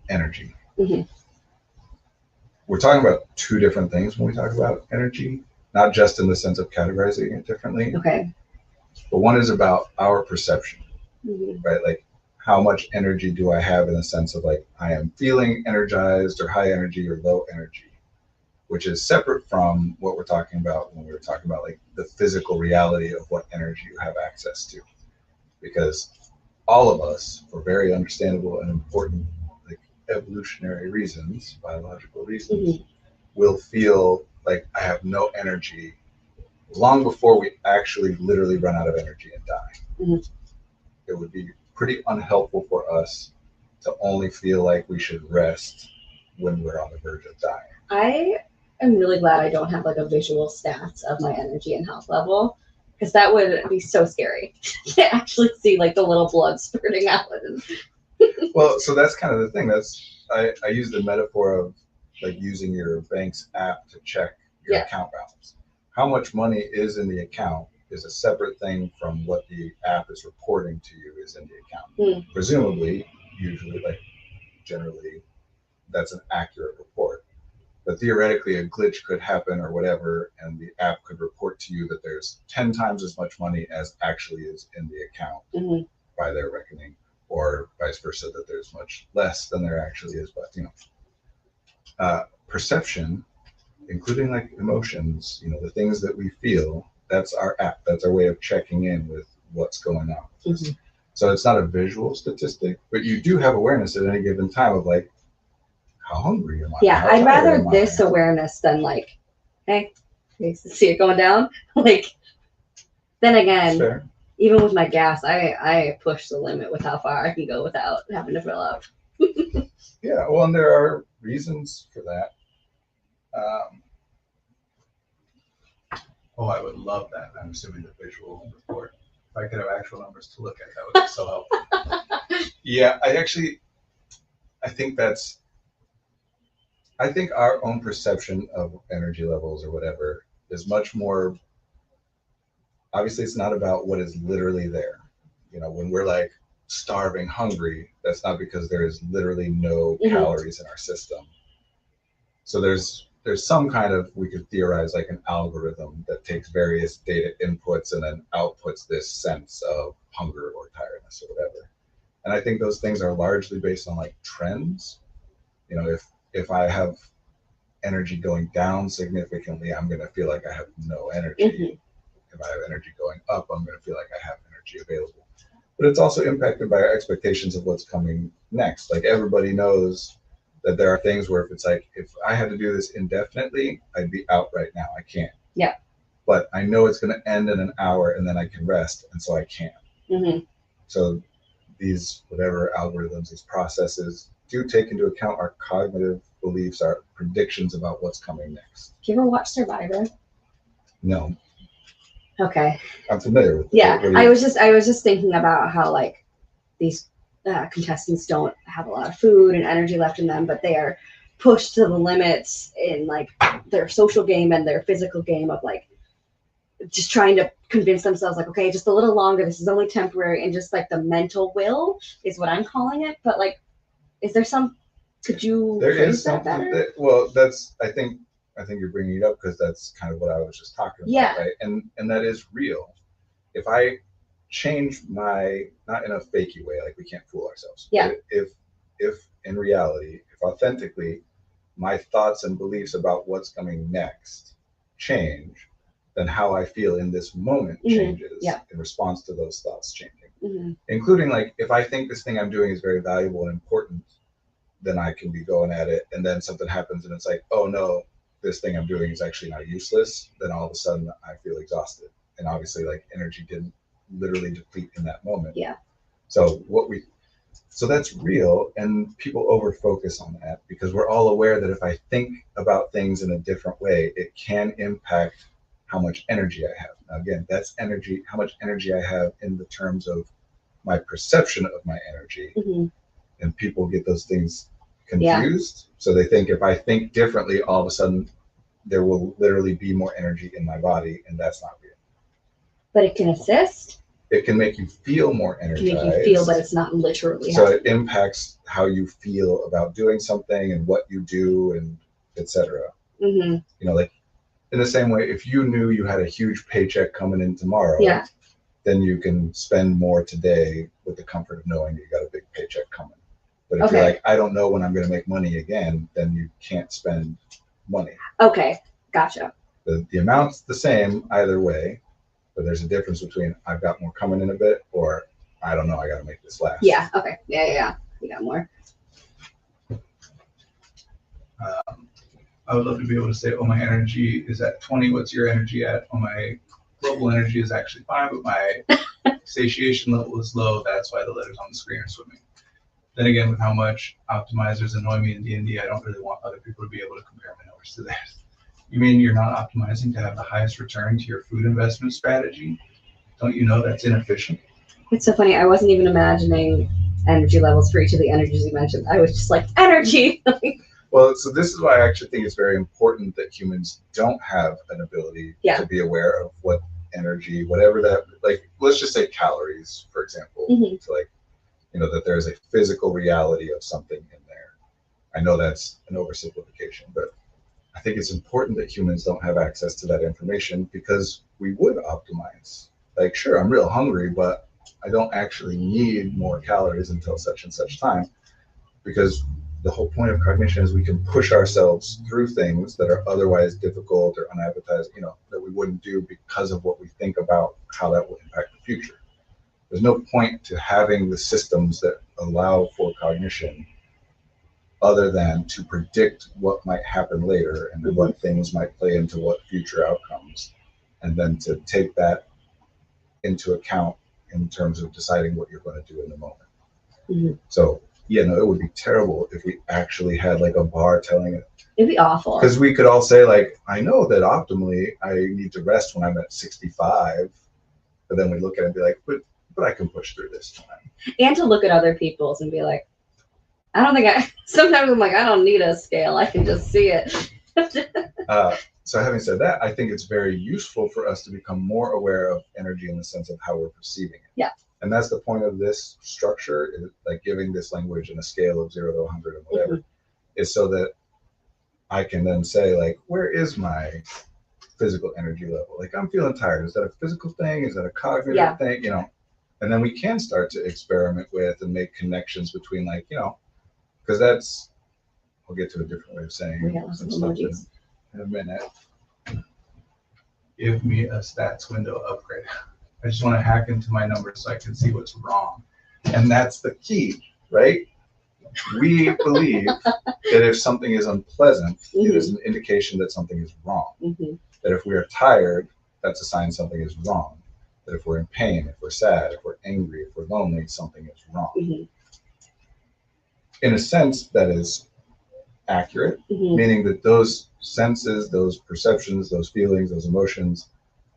energy. Mhm. We're talking about two different things when we talk about energy, not just in the sense of categorizing it differently, Okay. but one is about our perception, Mhm. right? Like how much energy do I have in the sense of like I am feeling energized or high energy or low energy, which is separate from what we're talking about when we were talking about like the physical reality of what energy you have access to. Because all of us, for very understandable and important like evolutionary reasons, biological reasons, will feel like I have no energy long before we actually literally run out of energy and die. Mhm. It would be pretty unhelpful for us to only feel like we should rest when we're on the verge of dying. I am really glad I don't have like a visual stats of my energy and health level, because that would be so scary to actually see like the little blood spurting out. Well, so that's kind of the thing. I use the metaphor of like using your bank's app to check your account balance. How much money is in the account is a separate thing from what the app is reporting to you is in the account. Presumably, usually, like generally, that's an accurate report. But theoretically, a glitch could happen or whatever, and the app could report to you that there's 10 times as much money as actually is in the account by their reckoning, or vice versa, that there's much less than there actually is. But perception, including like emotions, the things that we feel, that's our app. That's our way of checking in with what's going on. So it's not a visual statistic, but you do have awareness at any given time of like, how hungry am I? Yeah, How I'd rather am this I? awareness than like, hey, you see it going down? Like, then again, Fair. even with my gas, I push the limit with how far I can go without having to fill up. Yeah, well, and there are reasons for that. Oh, I would love that. I'm assuming the visual report. If I could have actual numbers to look at, that would be so helpful. Yeah, I think our own perception of energy levels or whatever is much more, obviously it's not about what is literally there. When we're like starving, hungry, that's not because there is literally no calories in our system. So there's there's some kind of, we could theorize like an algorithm that takes various data inputs and then outputs this sense of hunger or tiredness or whatever. And I think those things are largely based on like trends. You know, if I have energy going down significantly, I'm going to feel like I have no energy. If I have energy going up, I'm going to feel like I have energy available. But it's also impacted by our expectations of what's coming next. Like everybody knows that there are things where if it's like, if I had to do this indefinitely, I'd be out right now. I can't. Yeah. But I know it's going to end in an hour and then I can rest. And so I can. So these, whatever algorithms, these processes do take into account our cognitive beliefs, our predictions about what's coming next. Do you ever watch Survivor? No. Okay. I'm familiar with it. Yeah. I was just thinking about how like these contestants don't have a lot of food and energy left in them, but they are pushed to the limits in like their social game and their physical game of like just trying to convince themselves like, okay, just a little longer, this is only temporary, and just like the mental will is what I'm calling it. But like, is there some, could you there phrase is that something better? that, well, that's, I think you're bringing it up because that's kind of what I was just talking about. Yeah. Right. And that is real. If I change my, not in a fakey way, like we can't fool ourselves. Yeah. But if in reality, if authentically my thoughts and beliefs about what's coming next change, then how I feel in this moment changes in response to those thoughts changing. Including like, if I think this thing I'm doing is very valuable and important, then I can be going at it. And then something happens and it's like, oh no, this thing I'm doing is actually now useless. Then all of a sudden I feel exhausted. And obviously like energy didn't literally deplete in that moment. Yeah. So that's real, and people over focus on that because we're all aware that if I think about things in a different way, it can impact how much energy I have. Now again, that's energy, how much energy I have in the terms of my perception of my energy. And people get those things confused. So they think if I think differently, all of a sudden there will literally be more energy in my body, and that's not real. But it can assist. It can make you feel more energized. Can make you feel, but it's not literally. So it impacts how you feel about doing something and what you do and etc. You know, like in the same way, if you knew you had a huge paycheck coming in tomorrow, then you can spend more today with the comfort of knowing you got a big paycheck coming. But if you're like, I don't know when I'm going to make money again, then you can't spend money. Okay, gotcha. The amount's the same either way, but there's a difference between I've got more coming in a bit or I don't know, I got to make this last. Yeah, okay. Yeah. You got more. I would love to be able to say, oh, my energy is at 20. What's your energy at? Oh, my global energy is actually fine, but my satiation level is low. That's why the letters on the screen are swimming. Then again, with how much optimizers annoy me in D&D, I don't really want other people to be able to compare my numbers to theirs. You mean you're not optimizing to have the highest return to your food investment strategy? Don't you know that's inefficient? It's so funny. I wasn't even imagining energy levels for each of the energies you mentioned. I was just like, energy. Well, so this is why I actually think it's very important that humans don't have an ability to be aware of what energy, whatever that, like, let's just say calories, for example, to like, you know, that there's a physical reality of something in there. I know that's an oversimplification, but I think it's important that humans don't have access to that information because we would optimize. Like, sure, I'm real hungry, but I don't actually need more calories until such and such time, because the whole point of cognition is we can push ourselves through things that are otherwise difficult or unappetizing, you know, that we wouldn't do because of what we think about how that will impact the future. There's no point to having the systems that allow for cognition other than to predict what might happen later and what things might play into what future outcomes, and then to take that into account in terms of deciding what you're going to do in the moment. So yeah, no, it would be terrible if we actually had like a bar telling it. It'd be awful. Because we could all say like, I know that optimally I need to rest when I'm at 65, but then we look at it and be like, but I can push through this time. And to look at other people's and be like, I don't think sometimes I'm like, I don't need a scale. I can just see it. So having said that, I think it's very useful for us to become more aware of energy in the sense of how we're perceiving it. Yeah. And that's the point of this structure, is like giving this language in a scale of 0 to 100 and whatever, is so that I can then say, like, where is my physical energy level? Like, I'm feeling tired. Is that a physical thing? Is that a cognitive Yeah. thing? You know, and then we can start to experiment with and make connections between, like, you know, because that's, I'll get to a different way of saying We got lots of some stuff emojis. in a minute. Give me a stats window upgrade. I just want to hack into my numbers so I can see what's wrong. And that's the key, right? We believe that if something is unpleasant, it is an indication that something is wrong. That if we are tired, that's a sign something is wrong. That if we're in pain, if we're sad, if we're angry, if we're lonely, something is wrong. In a sense, that is accurate, meaning that those senses, those perceptions, those feelings, those emotions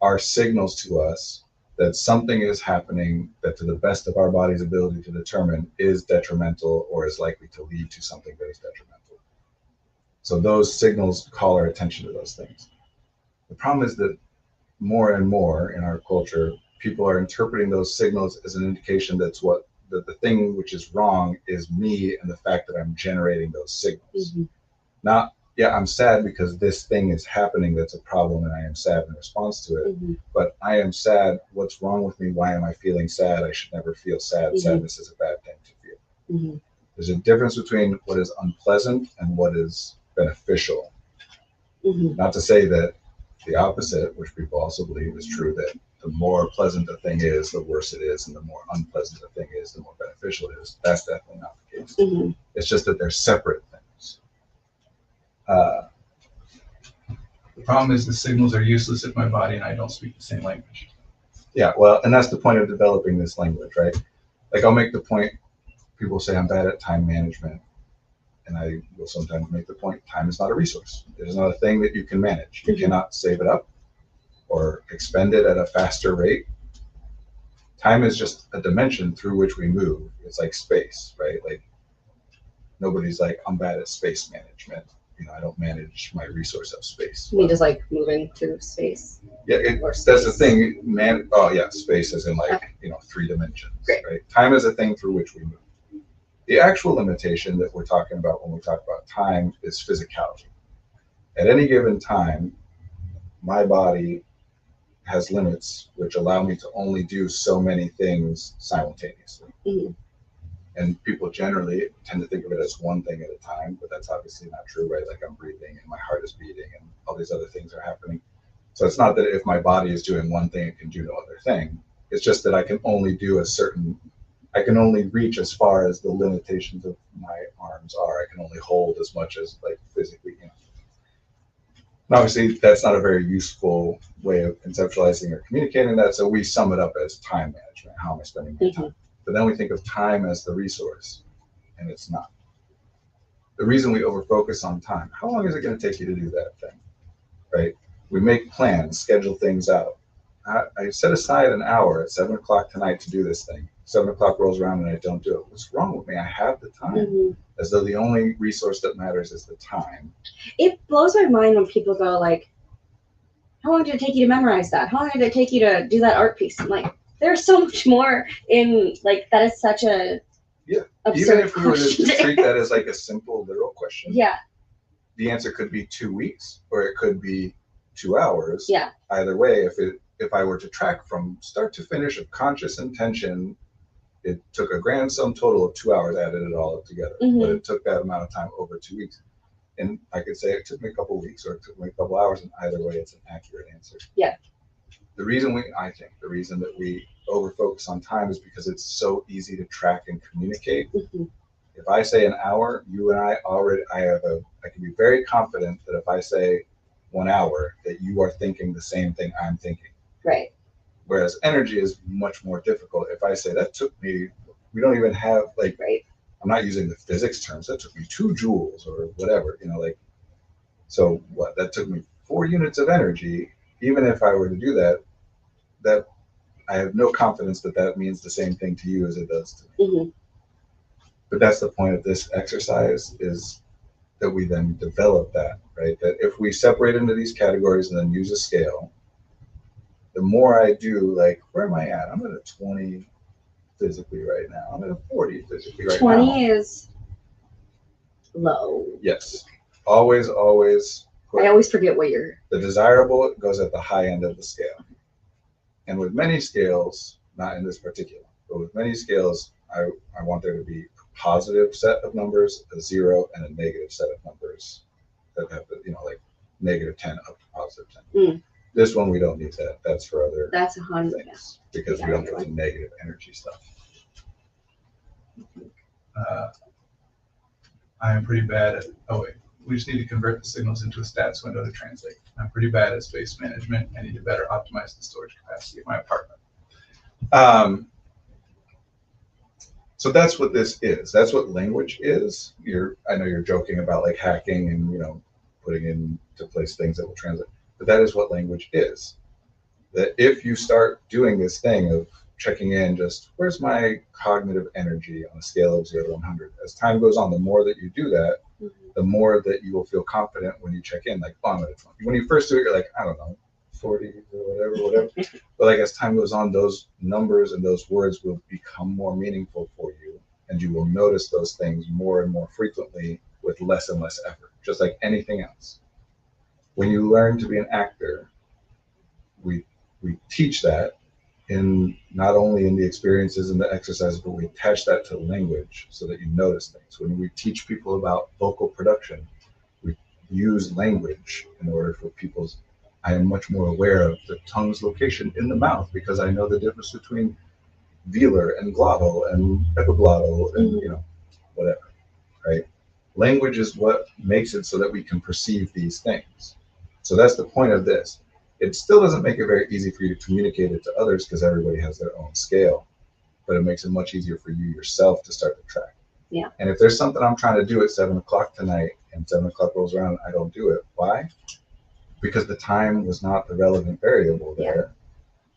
are signals to us that something is happening that, to the best of our body's ability to determine, is detrimental or is likely to lead to something that is detrimental. So those signals call our attention to those things. The problem is that more and more in our culture, people are interpreting those signals as an indication that the thing which is wrong is me and the fact that I'm generating those signals. Not, yeah, I'm sad because this thing is happening that's a problem and I am sad in response to it. But I am sad. What's wrong with me? Why am I feeling sad? I should never feel sad. Sadness is a bad thing to feel. There's a difference between what is unpleasant and what is beneficial. Not to say that the opposite, which people also believe is true, that the more pleasant a thing is, the worse it is, and the more unpleasant a thing is, the more beneficial it is. That's definitely not the case. It's just that they're separate things. The problem is the signals are useless if my body and I don't speak the same language. Yeah, well, and that's the point of developing this language, right? Like, I'll make the point, people say I'm bad at time management. And I will sometimes make the point, time is not a resource. It is not a thing that you can manage. You cannot save it up or expend it at a faster rate. Time is just a dimension through which we move. It's like space, right? Like, nobody's like, I'm bad at space management. You know, I don't manage my resource of space. Me just like moving through space. Yeah, that's the thing, man. Oh yeah, space as in like, you know, 3 dimensions, right? Time is a thing through which we move. The actual limitation that we're talking about when we talk about time is physicality. At any given time, my body has limits which allow me to only do so many things simultaneously. And people generally tend to think of it as one thing at a time, but that's obviously not true, right? Like, I'm breathing and my heart is beating and all these other things are happening. So it's not that if my body is doing one thing, it can do no other thing. It's just that I can only reach as far as the limitations of my arms are. I can only hold as much as, like, physically, you know. And obviously, that's not a very useful way of conceptualizing or communicating that. So we sum it up as time management. How am I spending my time? But then we think of time as the resource, and it's not. The reason we overfocus on time, how long is it going to take you to do that thing, right? We make plans, schedule things out. I set aside an hour at 7 o'clock tonight to do this thing. 7 o'clock rolls around and I don't do it. What's wrong with me? I have the time. As though the only resource that matters is the time. It blows my mind when people go like, how long did it take you to memorize that? How long did it take you to do that art piece? I'm like, there's so much more in, like, that is such a absurd Even if we were question. to treat that as like a simple literal question, Yeah. The answer could be 2 weeks or it could be 2 hours. Yeah. Either way, if I were to track from start to finish of conscious intention, it took a grand sum total of 2 hours, added it all up together. But it took that amount of time over 2 weeks. And I could say it took me a couple of weeks or it took me a couple of hours, and either way, it's an accurate answer. Yeah. The reason that we overfocus on time is because it's so easy to track and communicate. If I say an hour, you and I can be very confident that if I say 1 hour, that you are thinking the same thing I'm thinking. Right. Whereas energy is much more difficult. If I say that took me, we don't even have, like, I'm not using the physics terms, that took me 2 joules or whatever, you know, like, so what, that took me 4 units of energy. Even if I were to do that I have no confidence that that means the same thing to you as it does to me. But that's the point of this exercise, is that we then develop that, right? That if we separate into these categories and then use a scale, the more I do, like, where am I at? I'm at a 20 physically right now. I'm at a 40 physically right now. 20 is low. Yes. always I always forget what you're. the desirable goes at the high end of the scale. And with many scales, not in this particular, but with many scales, I want there to be a positive set of numbers, a 0, and a negative set of numbers that have, like -10 up to +10. Mm. This one, we don't need that. That's for other That's 100. things because we don't get the negative energy stuff. I am pretty bad at, oh wait, we just need to convert the signals into a stats window to translate. I'm pretty bad at space management. I need to better optimize the storage capacity of my apartment. So that's what this is. That's what language is. I know you're joking about like hacking and, putting into place things that will translate, but that is what language is. That if you start doing this thing of checking in, just where's my cognitive energy on a scale of 0 to 100, as time goes on, the more that you do that, the more that you will feel confident when you check in, like, oh, I'm at a 20. When you first do it, you're like, I don't know, 40 or whatever. But like as time goes on, those numbers and those words will become more meaningful for you, and you will notice those things more and more frequently with less and less effort, just like anything else. When you learn to be an actor, we teach that in not only in the experiences and the exercises, but we attach that to language so that you notice things. When we teach people about vocal production, we use language in order for I am much more aware of the tongue's location in the mouth because I know the difference between velar and glottal and epiglottal and whatever, right? Language is what makes it so that we can perceive these things. So that's the point of this. It still doesn't make it very easy for you to communicate it to others because everybody has their own scale, but it makes it much easier for you yourself to start to track. Yeah. And if there's something I'm trying to do at 7 o'clock tonight and 7 o'clock rolls around, I don't do it. Why? Because the time was not the relevant variable there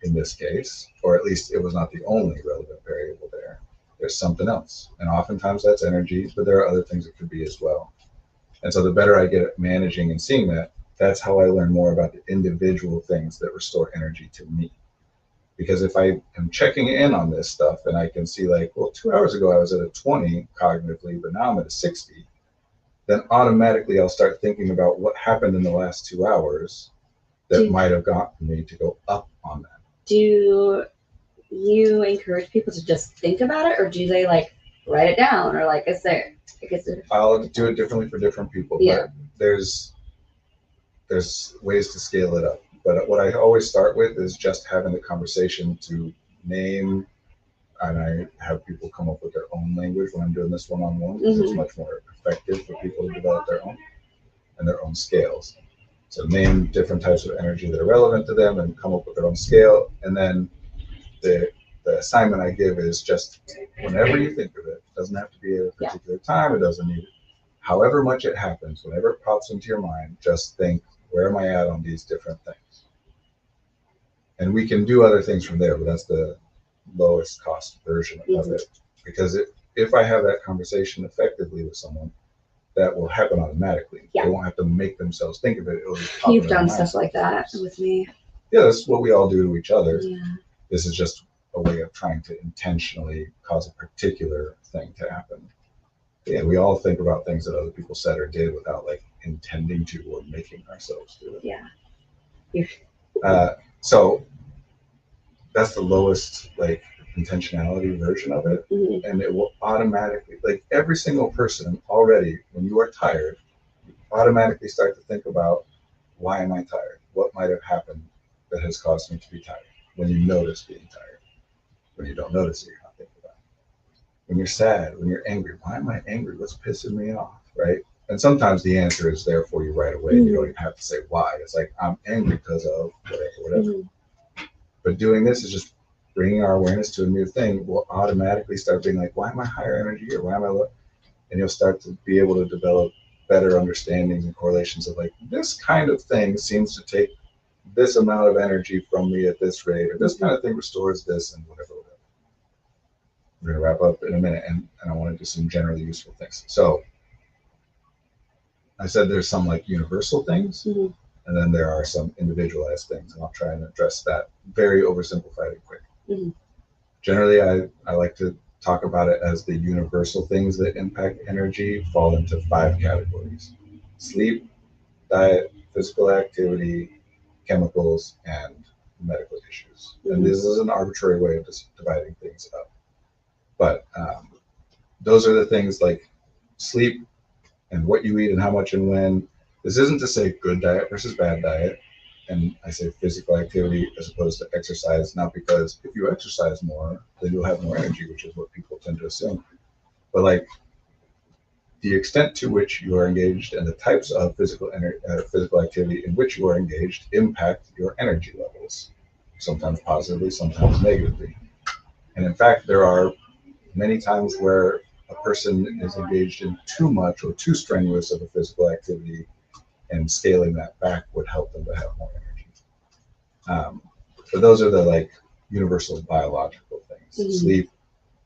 in this case, or at least it was not the only relevant variable there. There's something else. And oftentimes that's energy, but there are other things it could be as well. And so the better I get at managing and seeing that, that's how I learn more about the individual things that restore energy to me. Because if I am checking in on this stuff and I can see like, well, 2 hours ago I was at a 20 cognitively, but now I'm at a 60, then automatically I'll start thinking about what happened in the last 2 hours that might have gotten me to go up on that. Do you encourage people to just think about it, or do they like write it down, or like I'll do it differently for different people, but there's ways to scale it up. But what I always start with is just having the conversation to name, and I have people come up with their own language when I'm doing this one-on-one, because it's much more effective for people to develop their own and their own scales. So name different types of energy that are relevant to them and come up with their own scale. And then the assignment I give is just whenever you think of it, doesn't have to be at a particular time, it doesn't need it. However much it happens, whenever it pops into your mind, just think, where am I at on these different things? And we can do other things from there, but that's the lowest cost version of it. Because if I have that conversation effectively with someone, that will happen automatically. They won't have to make themselves think of it. It'll just pop You've done stuff like that with me. Yeah, that's what we all do to each other. Yeah. This is just a way of trying to intentionally cause a particular thing to happen. Yeah, we all think about things that other people said or did without like intending to or making ourselves do it. Yeah. So that's the lowest like intentionality version of it. And it will automatically, like every single person already, when you are tired, you automatically start to think about, why am I tired? What might have happened that has caused me to be tired? When you notice being tired. When you don't notice it, you're not thinking about it. When you're sad, when you're angry, why am I angry? What's pissing me off, right? And sometimes the answer is there for you right away. You don't even have to say why. It's like, I'm angry because of whatever. But doing this is just bringing our awareness to a new thing. Will automatically start being like, why am I higher energy here? Why am I low? And you'll start to be able to develop better understandings and correlations of like, this kind of thing seems to take this amount of energy from me at this rate, or this kind of thing restores this, and whatever. We're going to wrap up in a minute, and I want to do some generally useful things. So I said there's some like universal things, and then there are some individualized things, and I'll try and address that very oversimplified and quick. Generally, I like to talk about it as the universal things that impact energy fall into 5 categories. sleep, diet, physical activity, chemicals, and medical issues. And this is an arbitrary way of just dividing things up. But those are the things like sleep and what you eat and how much and when. This isn't to say good diet versus bad diet. And I say physical activity as opposed to exercise, not because if you exercise more, then you'll have more energy, which is what people tend to assume. But like the extent to which you are engaged and the types of physical activity in which you are engaged impact your energy levels, sometimes positively, sometimes negatively. And in fact, there are many times where a person is engaged in too much or too strenuous of a physical activity, and scaling that back would help them to have more energy. But those are the like universal biological things. Sleep,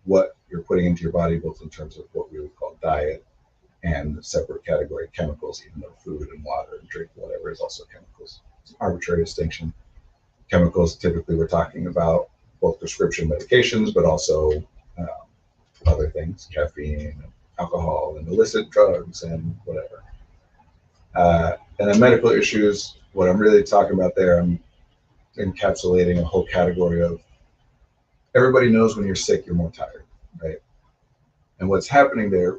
what you're putting into your body, both in terms of what we would call diet and separate category chemicals, even though food and water and drink, whatever, is also chemicals. It's an arbitrary distinction. Chemicals, typically we're talking about both prescription medications, but also other things, caffeine, alcohol, and illicit drugs, and whatever. And then medical issues, what I'm really talking about there, I'm encapsulating a whole category of everybody knows when you're sick, you're more tired, right? And what's happening there,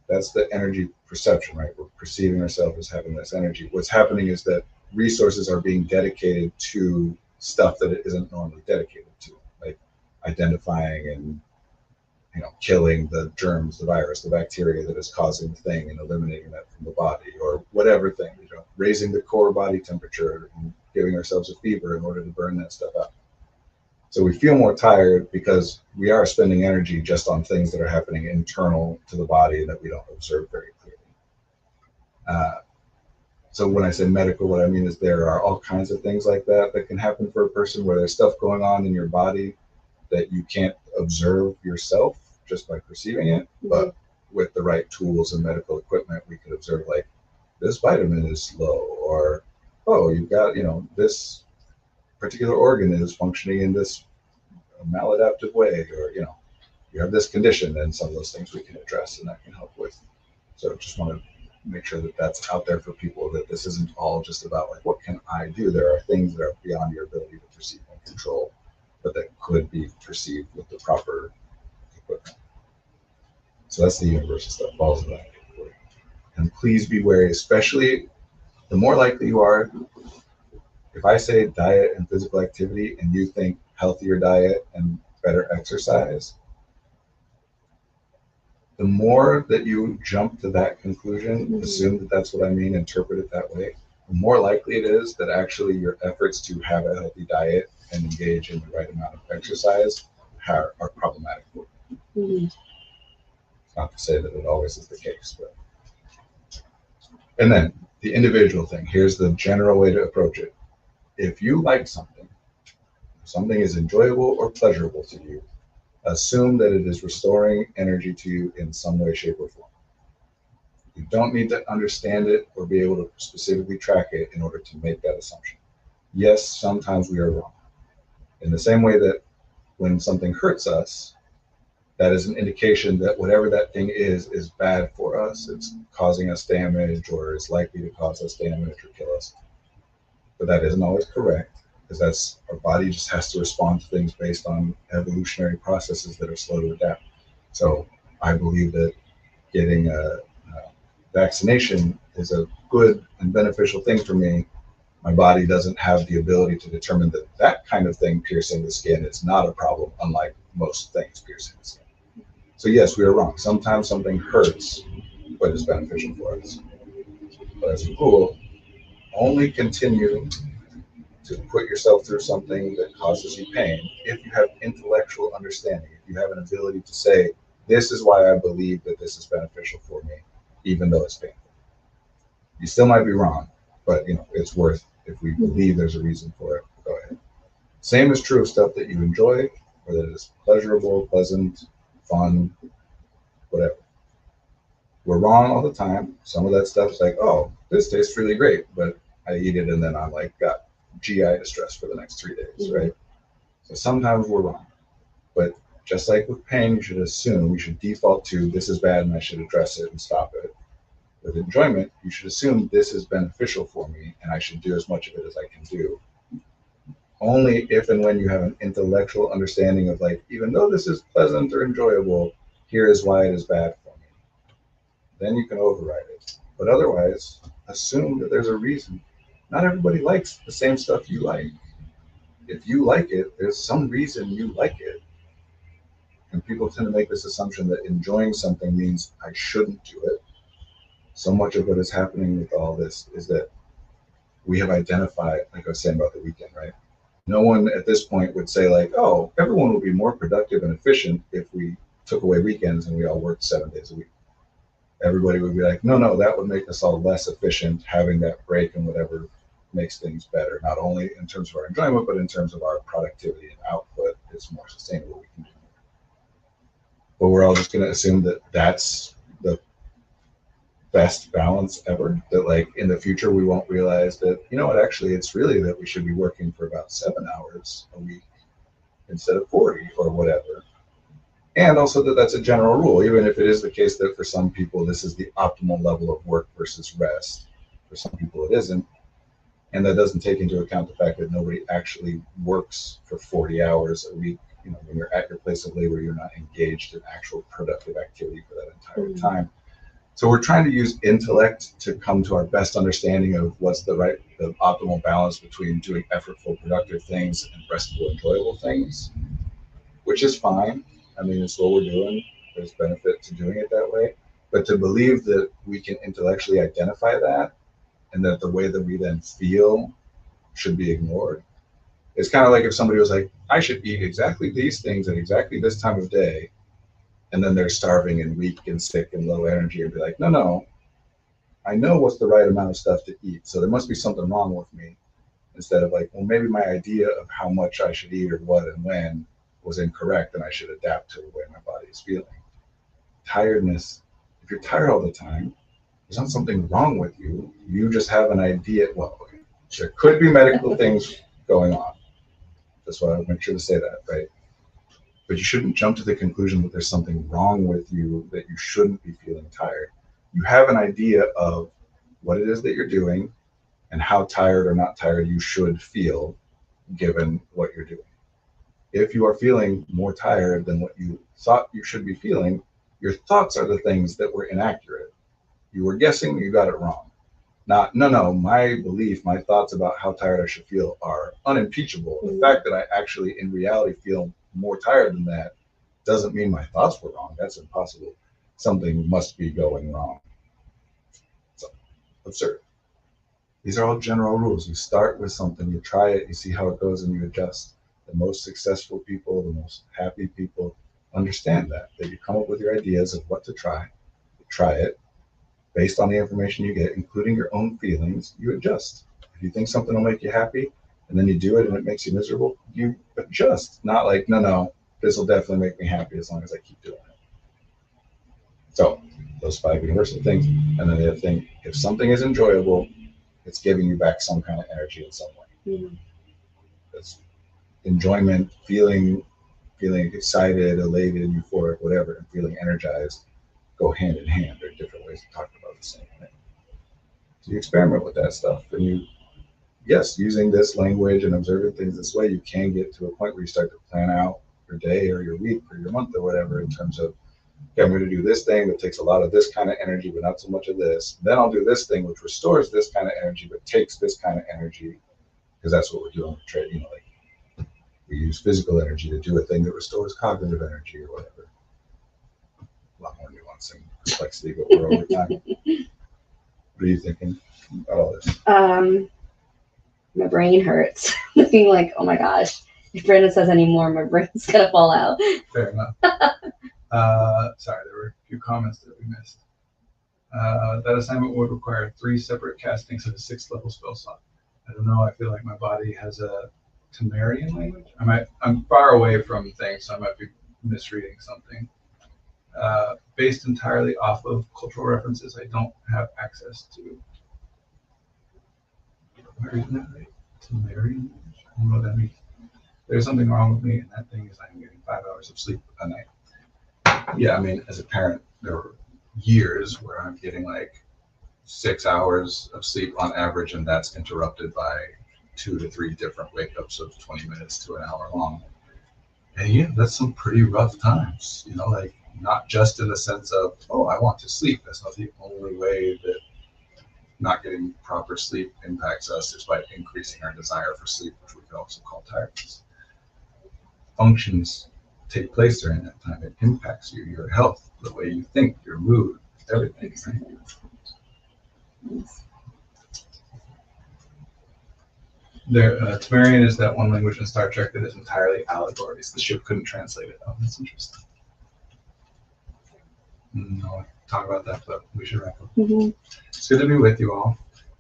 that's the energy perception, right? We're perceiving ourselves as having less energy. What's happening is that resources are being dedicated to stuff that it isn't normally dedicated to, like identifying and killing the germs, the virus, the bacteria that is causing the thing and eliminating that from the body, or whatever thing, raising the core body temperature and giving ourselves a fever in order to burn that stuff out. So we feel more tired because we are spending energy just on things that are happening internal to the body that we don't observe very clearly. So when I say medical, what I mean is there are all kinds of things like that can happen for a person where there's stuff going on in your body that you can't observe yourself just by perceiving it, but with the right tools and medical equipment, we could observe like this vitamin is low, or you've got this particular organ is functioning in this maladaptive way, or you have this condition, and some of those things we can address and that can help with. So just want to make sure that that's out there for people, that this isn't all just about like what can I do. There are things that are beyond your ability to perceive and control, but that could be perceived with the proper equipment. So that's the universal stuff, falls in that category. And please be wary, especially the more likely you are, if I say diet and physical activity and you think healthier diet and better exercise, the more that you jump to that conclusion, assume that that's what I mean, interpret it that way, the more likely it is that actually your efforts to have a healthy diet and engage in the right amount of exercise are problematic for you. Not to say that it always is the case, but. And then the individual thing, here's the general way to approach it. If you like something is enjoyable or pleasurable to you, assume that it is restoring energy to you in some way, shape, or form. You don't need to understand it or be able to specifically track it in order to make that assumption. Yes, sometimes we are wrong. In the same way that when something hurts us, that is an indication that whatever that thing is bad for us. It's causing us damage or is likely to cause us damage or kill us. But that isn't always correct, because our body just has to respond to things based on evolutionary processes that are slow to adapt. So I believe that getting a vaccination is a good and beneficial thing for me. My body doesn't have the ability to determine that that kind of thing piercing the skin is not a problem, unlike most things piercing the skin. So yes, we are wrong. Sometimes something hurts, but is beneficial for us. But as a rule, only continue to put yourself through something that causes you pain if you have intellectual understanding, if you have an ability to say, this is why I believe that this is beneficial for me, even though it's painful. You still might be wrong, but it's worth, if we believe there's a reason for it, go ahead. Same is true of stuff that you enjoy, or that is pleasurable, pleasant, fun, whatever. We're wrong all the time. Some of that stuff is like, this tastes really great, but I eat it and then I'm like, got GI distress for the next 3 days, right? So sometimes we're wrong. But just like with pain, you should default to this is bad and I should address it and stop it. With enjoyment, you should assume this is beneficial for me and I should do as much of it as I can do. Only if and when you have an intellectual understanding of like, even though this is pleasant or enjoyable, here is why it is bad for me. Then you can override it. But otherwise, assume that there's a reason. Not everybody likes the same stuff you like. If you like it, there's some reason you like it. And people tend to make this assumption that enjoying something means I shouldn't do it. So much of what is happening with all this is that we have identified, like I was saying about the weekend, right? No one at this point would say like, oh, everyone would be more productive and efficient if we took away weekends and we all worked 7 days a week. Everybody would be like, no, that would make us all less efficient. Having that break and whatever makes things better, not only in terms of our enjoyment, but in terms of our productivity and output. It's more sustainable. We can do more. But we're all just going to assume that that's the best balance ever, that like in the future we won't realize that, you know what, actually it's really that we should be working for about 7 hours a week instead of 40 or whatever. And also that that's a general rule, even if it is the case that for some people this is the optimal level of work versus rest. For some people it isn't. And that doesn't take into account the fact that nobody actually works for 40 hours a week. You know, when you're at your place of labor, you're not engaged in actual productive activity for that entire time. So we're trying to use intellect to come to our best understanding of what's the optimal balance between doing effortful, productive things and restful, enjoyable things, which is fine. I mean, it's what we're doing. There's benefit to doing it that way. But to believe that we can intellectually identify that and that the way that we then feel should be ignored. It's kind of like if somebody was like, I should eat exactly these things at exactly this time of day, and then they're starving and weak and sick and low energy, and be like, no, I know what's the right amount of stuff to eat, so there must be something wrong with me. Instead of like, well, maybe my idea of how much I should eat or what and when was incorrect, and I should adapt to the way my body is feeling. Tiredness, if you're tired all the time, there's not something wrong with you. You just have an idea. Well, there could be medical things going on. That's why I would make sure to say that, right? But you shouldn't jump to the conclusion that there's something wrong with you, that you shouldn't be feeling tired. You have an idea of what it is that you're doing and how tired or not tired you should feel given what you're doing. If you are feeling more tired than what you thought you should be feeling, your thoughts are the things that were inaccurate. You were guessing, you got it wrong. Not, no, my belief, my thoughts about how tired I should feel are unimpeachable. The fact that I actually in reality feel more tired than that doesn't mean my thoughts were wrong. That's impossible. Something must be going wrong. So absurd. These are all general rules. You start with something, you try it, you see how it goes, and you adjust. The most successful people, the most happy people understand that you come up with your ideas of what to try, you try it. Based on the information you get, including your own feelings, you adjust. If you think something will make you happy, and then you do it and it makes you miserable, you adjust. Not like, no, this will definitely make me happy as long as I keep doing it. So those 5 universal things. And then the other thing, if something is enjoyable, it's giving you back some kind of energy in some way. That's enjoyment, feeling excited, elated, euphoric, whatever, and feeling energized go hand in hand. There are different ways to talk about the same thing. So you experiment with that stuff, and you, yes, using this language and observing things this way, you can get to a point where you start to plan out your day or your week or your month or whatever in terms of, okay, I'm going to do this thing that takes a lot of this kind of energy, but not so much of this. Then I'll do this thing which restores this kind of energy, but takes this kind of energy, because that's what we're doing with trade. You know, like we use physical energy to do a thing that restores cognitive energy or whatever. A lot more nuance and complexity, but we're over time. What are you thinking about all this? My brain hurts. Looking like, oh my gosh, if Brandon says any more, my brain's gonna fall out. Fair enough. Sorry, there were a few comments that we missed. That assignment would require 3 separate castings of a 6th level spell slot. I don't know, I feel like my body has a Temerian language. I'm far away from things, so I might be misreading something. Based entirely off of cultural references I don't have access to. Isn't that right? Temerian? I don't know what that means. There's something wrong with me, and that thing is I'm getting 5 hours of sleep a night. Yeah, I mean, as a parent, there were years where I'm getting like 6 hours of sleep on average, and that's interrupted by 2 to 3 different wake ups of 20 minutes to an hour long. And yeah, that's some pretty rough times, you know, like not just in the sense of, oh, I want to sleep. That's not the only way that not getting proper sleep impacts us, is by increasing our desire for sleep, which we could also call tiredness. Functions take place during that time. It impacts you, your health, the way you think, your mood, everything. Right? There, Temerian is that one language in Star Trek that is entirely allegories. The ship couldn't translate it. Oh, that's interesting. No, talk about that, but we should wrap up. It's good to be with you all.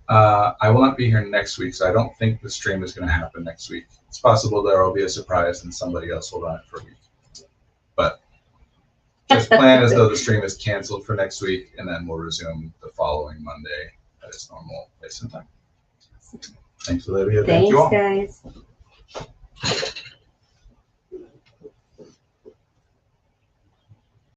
I will not be here next week, so I don't think the stream is going to happen next week. It's possible there will be a surprise and somebody else will run it for a week. But just plan as though the stream is canceled for next week, and then we'll resume the following Monday at its normal place and time. Thanks, Olivia. Thank you all. Thanks, guys.